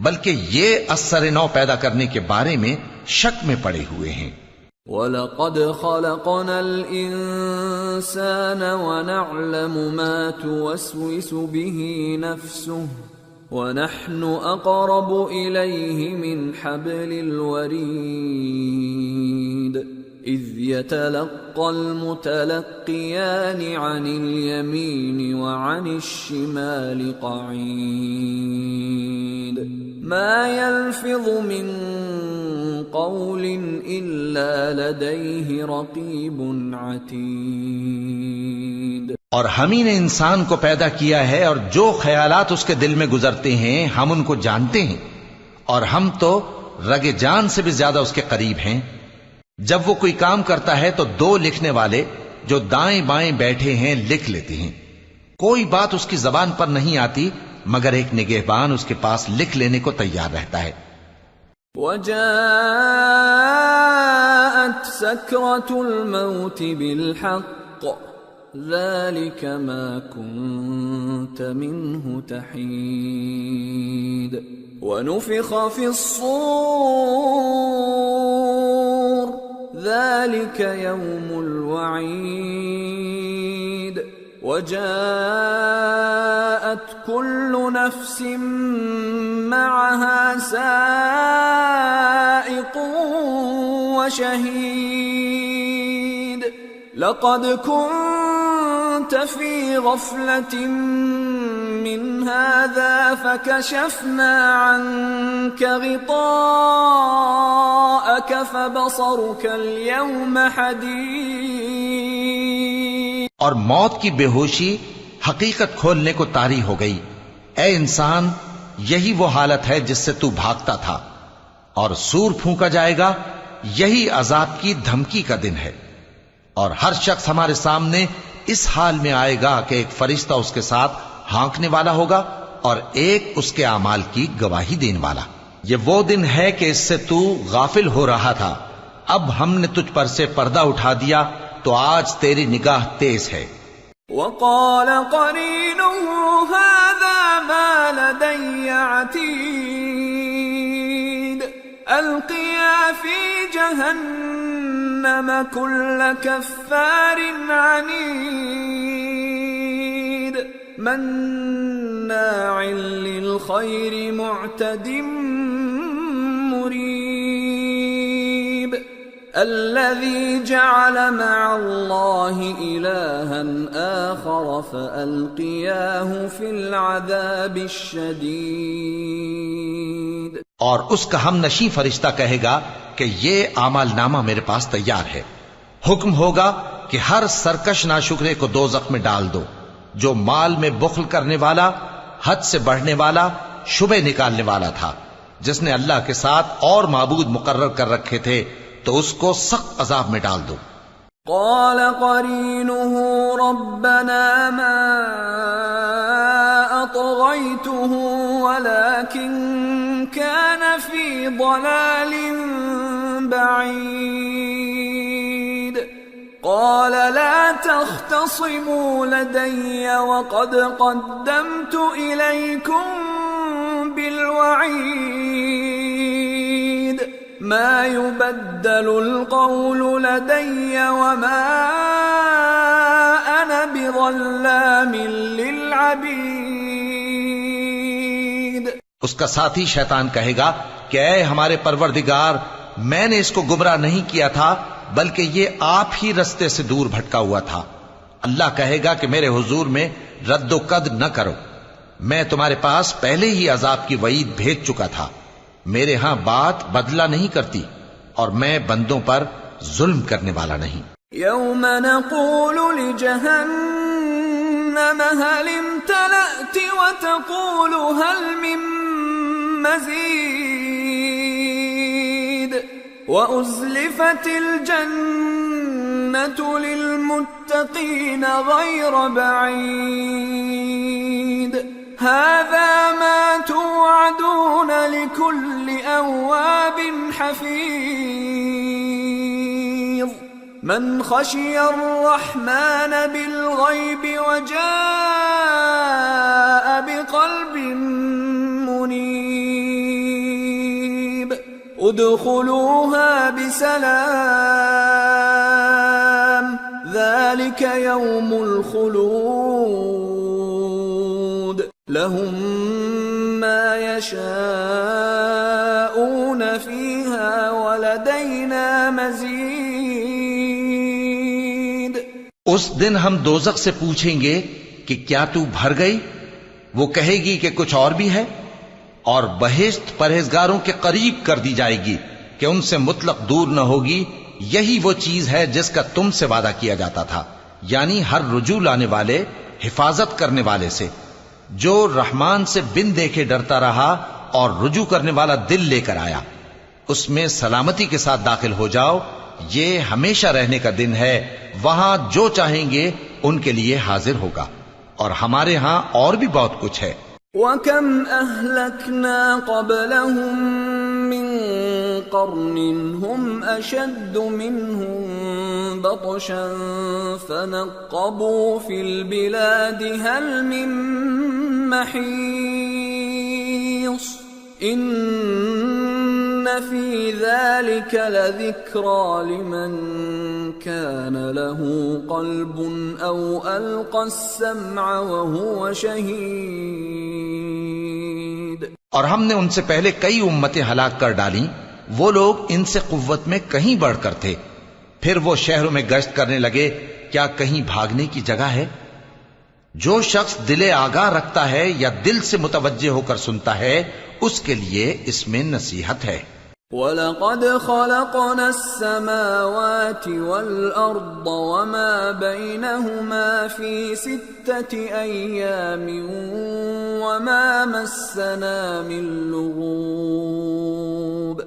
بلکہ یہ اثر نو پیدا کرنے کے بارے میں شک میں پڑے ہوئے ہیں۔ وَلَقَدْ خَلَقْنَا الْإِنسَانَ وَنَعْلَمُ مَا تُوَسْوِسُ بِهِ نَفْسُهُ وَنَحْنُ أَقْرَبُ إِلَيْهِ مِنْ حَبْلِ الْوَرِيدِ إِذْ يَتَلَقَّى الْمُتَلَقِّيَانِ عَنِ الْيَمِينِ وَعَنِ الشِّمَالِ قَعِيدٌ مَا يَلْفِظُ مِنْ قَوْلٍ إِلَّا لَدَيْهِ رَقِيبٌ عَتِيدٌ۔ اور ہم ہی نے انسان کو پیدا کیا ہے، اور جو خیالات اس کے دل میں گزرتے ہیں ہم ان کو جانتے ہیں، اور ہم تو رگ جان سے بھی زیادہ اس کے قریب ہیں۔ جب وہ کوئی کام کرتا ہے تو دو لکھنے والے جو دائیں بائیں بیٹھے ہیں لکھ لیتے ہیں۔ کوئی بات اس کی زبان پر نہیں آتی مگر ایک نگہبان اس کے پاس لکھ لینے کو تیار رہتا ہے۔ وَجَاءَتْ سَكْرَةُ الْمَوْتِ بِالْحَقِّ ذَلِكَ مَا كُنْتَ مِنْهُ تَحِيدُ وَنُفِخَ فِي الصُّورِ ذَلِكَ يَوْمُ الْوَعِيدِ وَجَاءَتْ كُلُّ نَفْسٍ مَّعَهَا سَائِقٌ وَشَهِيدٌ لَقَدْ كُنْتَ فِي غَفْلَةٍ مِّنْ هذا فكشفنا عنك غطاءك فبصرك اليوم حديد. اور موت کی بے ہوشی حقیقت کھولنے کو طاری ہو گئی. اے انسان، یہی وہ حالت ہے جس سے تو بھاگتا تھا، اور سور پھونکا جائے گا، یہی عذاب کی دھمکی کا دن ہے. اور ہر شخص ہمارے سامنے اس حال میں آئے گا کہ ایک فرشتہ اس کے ساتھ ہانکنے والا ہوگا اور ایک اس کے اعمال کی گواہی دینے والا. یہ وہ دن ہے کہ اس سے تو غافل ہو رہا تھا، اب ہم نے تجھ پر سے پردہ اٹھا دیا تو آج تیری نگاہ تیز ہے. وقال قرينه هذا ما لدي عتيد القيا في جهنم كل كفار عنيد مناع للخير معتد مريب الذي جعل مع الله إلها آخر فألقياه في العذاب الشديد. اور اس کا ہم نشیں فرشتہ کہے گا کہ یہ اعمال نامہ میرے پاس تیار ہے. حکم ہوگا کہ ہر سرکش ناشکرے کو دوزخ میں ڈال دو، جو مال میں بخل کرنے والا، حد سے بڑھنے والا، شبہ نکالنے والا تھا، جس نے اللہ کے ساتھ اور معبود مقرر کر رکھے تھے، تو اس کو سخت عذاب میں ڈال دو. قال قرينه ربنا ما أطغيته ولكن كان في ضلال بعيد. قال لا تختصموا لدي وقد قدمت إليكم بالوعيد ما يبدل القول لدي وما أنا بظلام للعبيد. اس کا ساتھی شیطان کہے گا کہ اے ہمارے پروردگار، میں نے اس کو گمراہ نہیں کیا تھا بلکہ یہ آپ ہی رستے سے دور بھٹکا ہوا تھا. اللہ کہے گا کہ میرے حضور میں رد و قد نہ کرو، میں تمہارے پاس پہلے ہی عذاب کی وعید بھیج چکا تھا. میرے ہاں بات بدلہ نہیں کرتی اور میں بندوں پر ظلم کرنے والا نہیں. يوم نقول لجهنم هل امتلأت وتقول هل من مزيد وأزلفت الجنة للمتقين غير بعيد هذا ما توعدون لكل أواب حفيظ من خشي الرحمن بالغيب وجاء بقلب منيب ادخلوها بسلام ذلك يوم الخلود لهم ما يشاءون فيها ولدينا مزيد. اس دن ہم دوزخ سے پوچھیں گے کہ کیا تو بھر گئی؟ وہ کہے گی کہ کچھ اور بھی ہے، اور بہشت پرہیزگاروں کے قریب کر دی جائے گی کہ ان سے مطلق دور نہ ہوگی. یہی وہ چیز ہے جس کا تم سے وعدہ کیا جاتا تھا، یعنی ہر رجوع لانے والے، حفاظت کرنے والے سے، جو رحمان سے بن دیکھے ڈرتا رہا اور رجوع کرنے والا دل لے کر آیا، اس میں سلامتی کے ساتھ داخل ہو جاؤ. یہ ہمیشہ رہنے کا دن ہے، وہاں جو چاہیں گے ان کے لیے حاضر ہوگا، اور ہمارے ہاں اور بھی بہت کچھ ہے. وَكَمْ أَهْلَكْنَا قَبْلَهُمْ مِنْ قَرْنٍ هُمْ أَشَدُّ مِنْهُمْ بَطْشًا فَنَقَّبُوا فِي الْبِلَادِ هَلْ مِنْ مَحِيصٍ إِنَّ فِي ذَلِكَ لَذِكْرَى لِمَنْ كَانَ لَهُ قَلْبٌ أَوْ أَلْقَى السَّمْعَ وَهُوَ شَهِيدٌ. اور ہم نے ان سے پہلے کئی امتیں ہلاک کر ڈالیں، وہ لوگ ان سے قوت میں کہیں بڑھ کر تھے. پھر وہ شہروں میں گشت کرنے لگے، کیا کہیں بھاگنے کی جگہ ہے؟ جو شخص دل آگاہ رکھتا ہے یا دل سے متوجہ ہو کر سنتا ہے اس کے لیے اس میں نصیحت ہے۔ وَلَقَدْ خَلَقْنَا السَّمَاوَاتِ وَالْأَرْضَ وَمَا بَيْنَهُمَا فِي 6 أَيَّامٍ وَمَا مَسَّنَا مِن لُغُوبٍ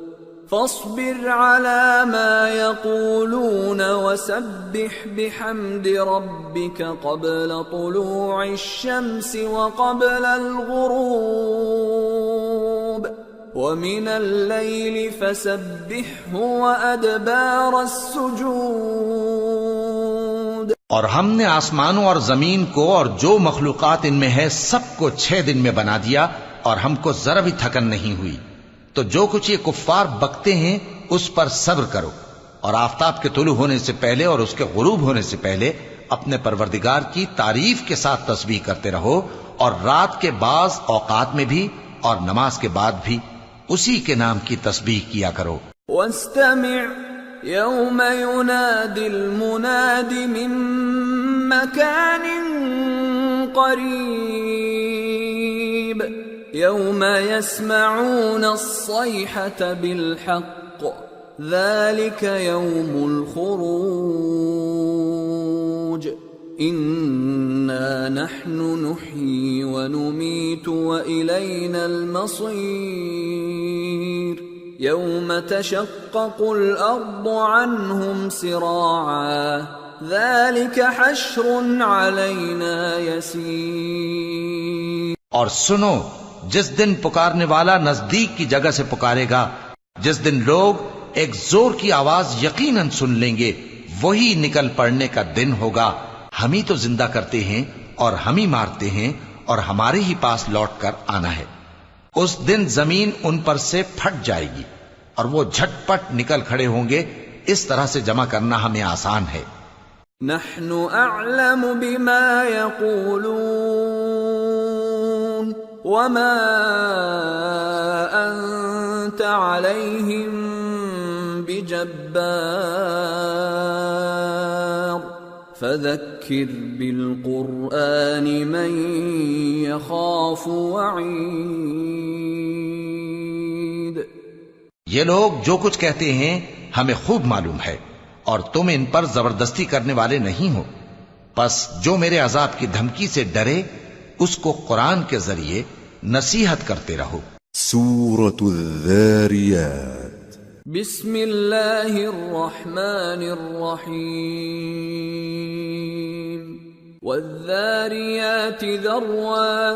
فاصبر على ما يقولون وسبح بحمد ربك قبل طلوع الشمس وقبل الغروب ومن الليل فسبحه وأدبار السجود۔ اور ہم نے آسمانوں اور زمین کو اور جو مخلوقات ان میں ہے سب کو 6 دن میں بنا دیا اور ہم کو ذرا بھی تھکن نہیں ہوئی۔ تو جو کچھ یہ کفار بکتے ہیں اس پر صبر کرو، اور آفتاب کے طلوع ہونے سے پہلے اور اس کے غروب ہونے سے پہلے اپنے پروردگار کی تعریف کے ساتھ تسبیح کرتے رہو، اور رات کے بعض اوقات میں بھی اور نماز کے بعد بھی اسی کے نام کی تسبیح کیا کرو۔ واستمع يوم ينادي المناد من مكان قريب يوم يسمعون الصيحة بالحق ذلك يوم الخروج إنا نحن نحيي ونميت وإلينا المصير يوم تشقق الأرض عنهم سراعا ذلك حشر علينا يسير۔ اور سنو، جس دن پکارنے والا نزدیک کی جگہ سے پکارے گا، جس دن لوگ ایک زور کی آواز یقیناً سن لیں گے، وہی نکل پڑنے کا دن ہوگا۔ ہم ہی تو زندہ کرتے ہیں اور ہم ہی مارتے ہیں اور ہمارے ہی پاس لوٹ کر آنا ہے۔ اس دن زمین ان پر سے پھٹ جائے گی اور وہ جھٹ پٹ نکل کھڑے ہوں گے۔ اس طرح سے جمع کرنا ہمیں آسان ہے۔ نحن اعلم بما يقولون وما انت عليهم بجبار فذكر بالقرآن من يخاف وعيد۔ یہ لوگ جو کچھ کہتے ہیں ہمیں خوب معلوم ہے، اور تم ان پر زبردستی کرنے والے نہیں ہو، پس جو میرے عذاب کی دھمکی سے ڈرے اس کو قرآن کے ذریعے نصیحت کرتے رہو۔ سورة الذاريات بسم اللہ الرحمن الرحیم والذاریات ذروا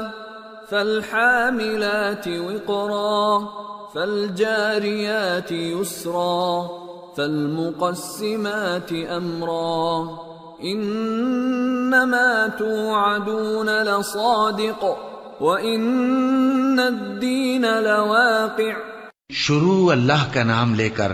فالحاملات وقرا فالجاریات یسرا فالمقسمات امرا انما توعدون لصادق وان الدین لواقع۔ شروع اللہ کا نام لے کر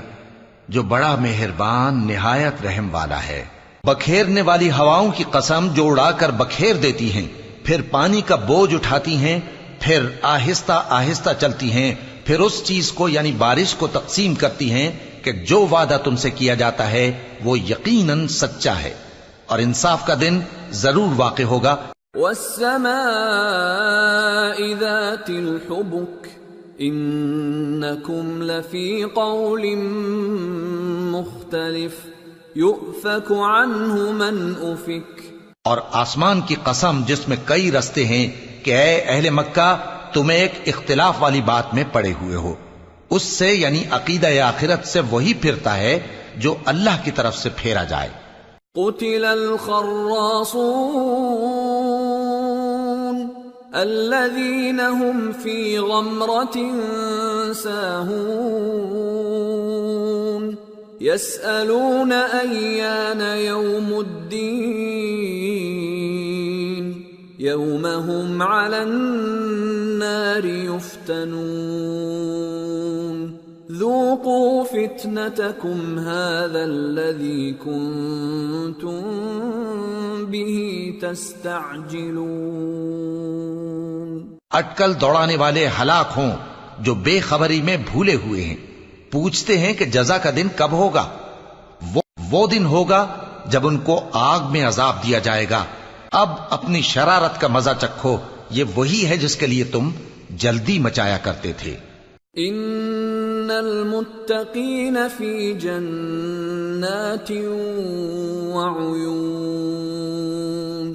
جو بڑا مہربان نہایت رحم والا ہے۔ بکھیرنے والی ہواؤں کی قسم جو اڑا کر بکھیر دیتی ہیں، پھر پانی کا بوجھ اٹھاتی ہیں، پھر آہستہ آہستہ چلتی ہیں، پھر اس چیز کو یعنی بارش کو تقسیم کرتی ہیں کہ جو وعدہ تم سے کیا جاتا ہے وہ یقیناً سچا ہے، اور انصاف کا دن ضرور واقع ہوگا۔ والسماء ذات الحبك انکم لفی قول مختلف یؤفک عنہ من افک۔ اور آسمان کی قسم جس میں کئی رستے ہیں کہ اے اہل مکہ تم ایک اختلاف والی بات میں پڑے ہوئے ہو، اس سے یعنی عقیدہ آخرت سے وہی پھرتا ہے جو اللہ کی طرف سے پھیرا جائے۔ قتل الخراصون الذين هم في غمرة ساهون يسألون أيان يوم الدين يوم هم على النار يفتنون ذوقوا فتنتكم هذا الذي كنتم به تستعجلون۔ اٹکل دوڑانے والے ہلاک ہوں جو بے خبری میں بھولے ہوئے ہیں، پوچھتے ہیں کہ جزا کا دن کب ہوگا۔ وہ دن ہوگا جب ان کو آگ میں عذاب دیا جائے گا اب اپنی شرارت کا مزہ چکھو، یہ وہی ہے جس کے لیے تم جلدی مچایا کرتے تھے۔ ان المتقین فی جنات وعیون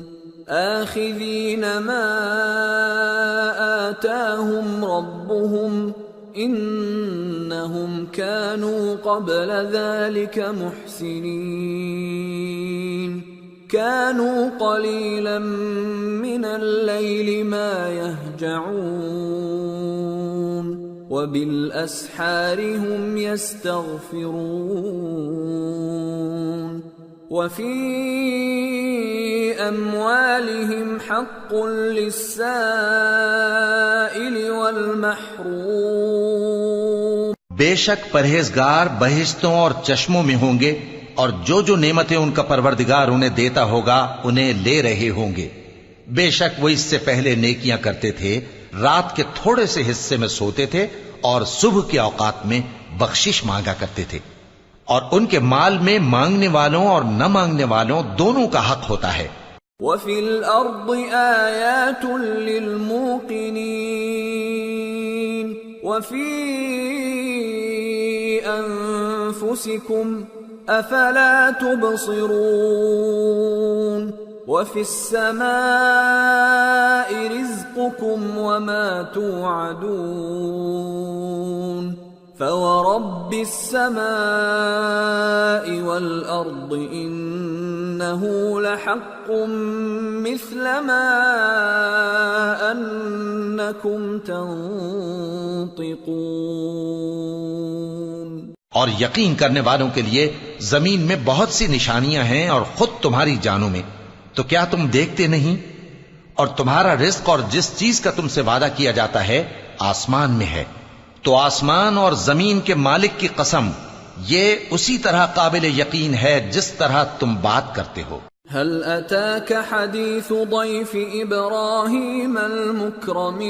آخذین ما آتاہم ربهم انہم كانوا قبل ذلك محسنین كانوا قلیلا من اللیل ما یہجعون وبالاسحار هم يستغفرون وفي اموالهم حق للسائل والمحروم، بے شک پرہیزگار بہشتوں اور چشموں میں ہوں گے، اور جو جو نعمتیں ان کا پروردگار انہیں دیتا ہوگا انہیں لے رہے ہوں گے۔ بے شک وہ اس سے پہلے نیکیاں کرتے تھے، رات کے تھوڑے سے حصے میں سوتے تھے اور صبح کے اوقات میں بخشش مانگا کرتے تھے، اور ان کے مال میں مانگنے والوں اور نہ مانگنے والوں دونوں کا حق ہوتا ہے۔ وَفِي الْأَرْضِ آيَاتٌ لِّلْمُوقِنِينَ وَفِي أَنفُسِكُمْ أَفَلَا تُبْصِرُونَ وَفِي السَّمَاءِ رِزْقُكُمْ وَمَا تُوعَدُونَ فَوَرَبِّ السَّمَاءِ وَالْأَرْضِ إِنَّهُ لَحَقٌّ مِثْلَ مَا أَنَّكُمْ تَنطِقُونَ، اور یقین کرنے والوں کے لیے زمین میں بہت سی نشانیاں ہیں اور خود تمہاری جانوں میں، تو کیا تم دیکھتے نہیں؟ اور تمہارا رزق اور جس چیز کا تم سے وعدہ کیا جاتا ہے آسمان میں ہے، تو آسمان اور زمین کے مالک کی قسم یہ اسی طرح قابل یقین ہے جس طرح تم بات کرتے ہو۔ هل اتاك حديث ضيف ابراهيم المكرمين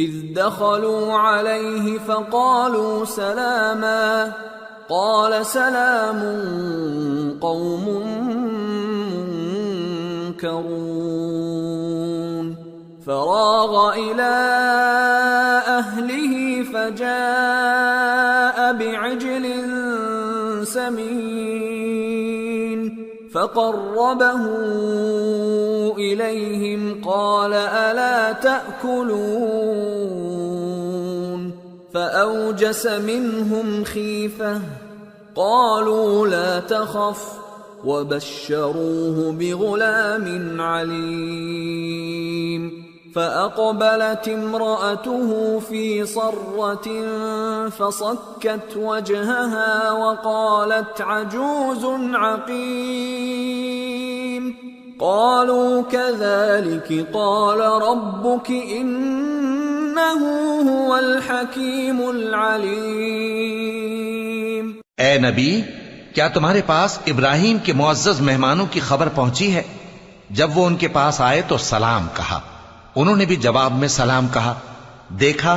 اذ دخلوا عليه فقالوا سلاما قال سلام قوم منكرون فراغ إلى أهله فجاء بعجل سمين فقربه إليهم قال ألا تأكلون فأوجس منهم خيفة قالوا لا تخف وبشروه بغلام عليم فأقبلت امرأته في صرة فصكت وجهها وقالت عجوز عقيم قالوا كذلك قال ربك إنه هو الحكيم العليم۔ اے نبی، کیا تمہارے پاس ابراہیم کے معزز مہمانوں کی خبر پہنچی ہے؟ جب وہ ان کے پاس آئے تو سلام کہا، انہوں نے بھی جواب میں سلام کہا۔ دیکھا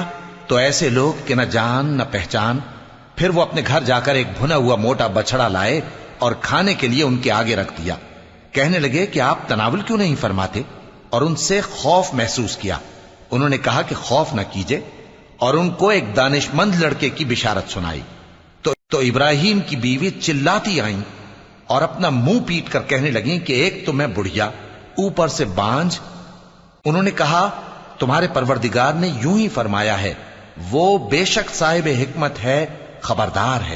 تو ایسے لوگ کہ نہ جان نہ پہچان۔ پھر وہ اپنے گھر جا کر ایک بھنا ہوا موٹا بچڑا لائے اور کھانے کے لیے ان کے آگے رکھ دیا۔ کہنے لگے کہ آپ تناول کیوں نہیں فرماتے؟ اور ان سے خوف محسوس کیا۔ انہوں نے کہا کہ خوف نہ کیجئے، اور ان کو ایک دانشمند لڑکے کی بشارت سنائی۔ تو ابراہیم کی بیوی چلاتی آئیں اور اپنا منہ پیٹ کر کہنے لگیں کہ ایک تو میں بڑھیا، اوپر سے بانجھ۔ انہوں نے کہا تمہارے پروردگار نے یوں ہی فرمایا ہے، وہ بے شک صاحب حکمت ہے، خبردار ہے۔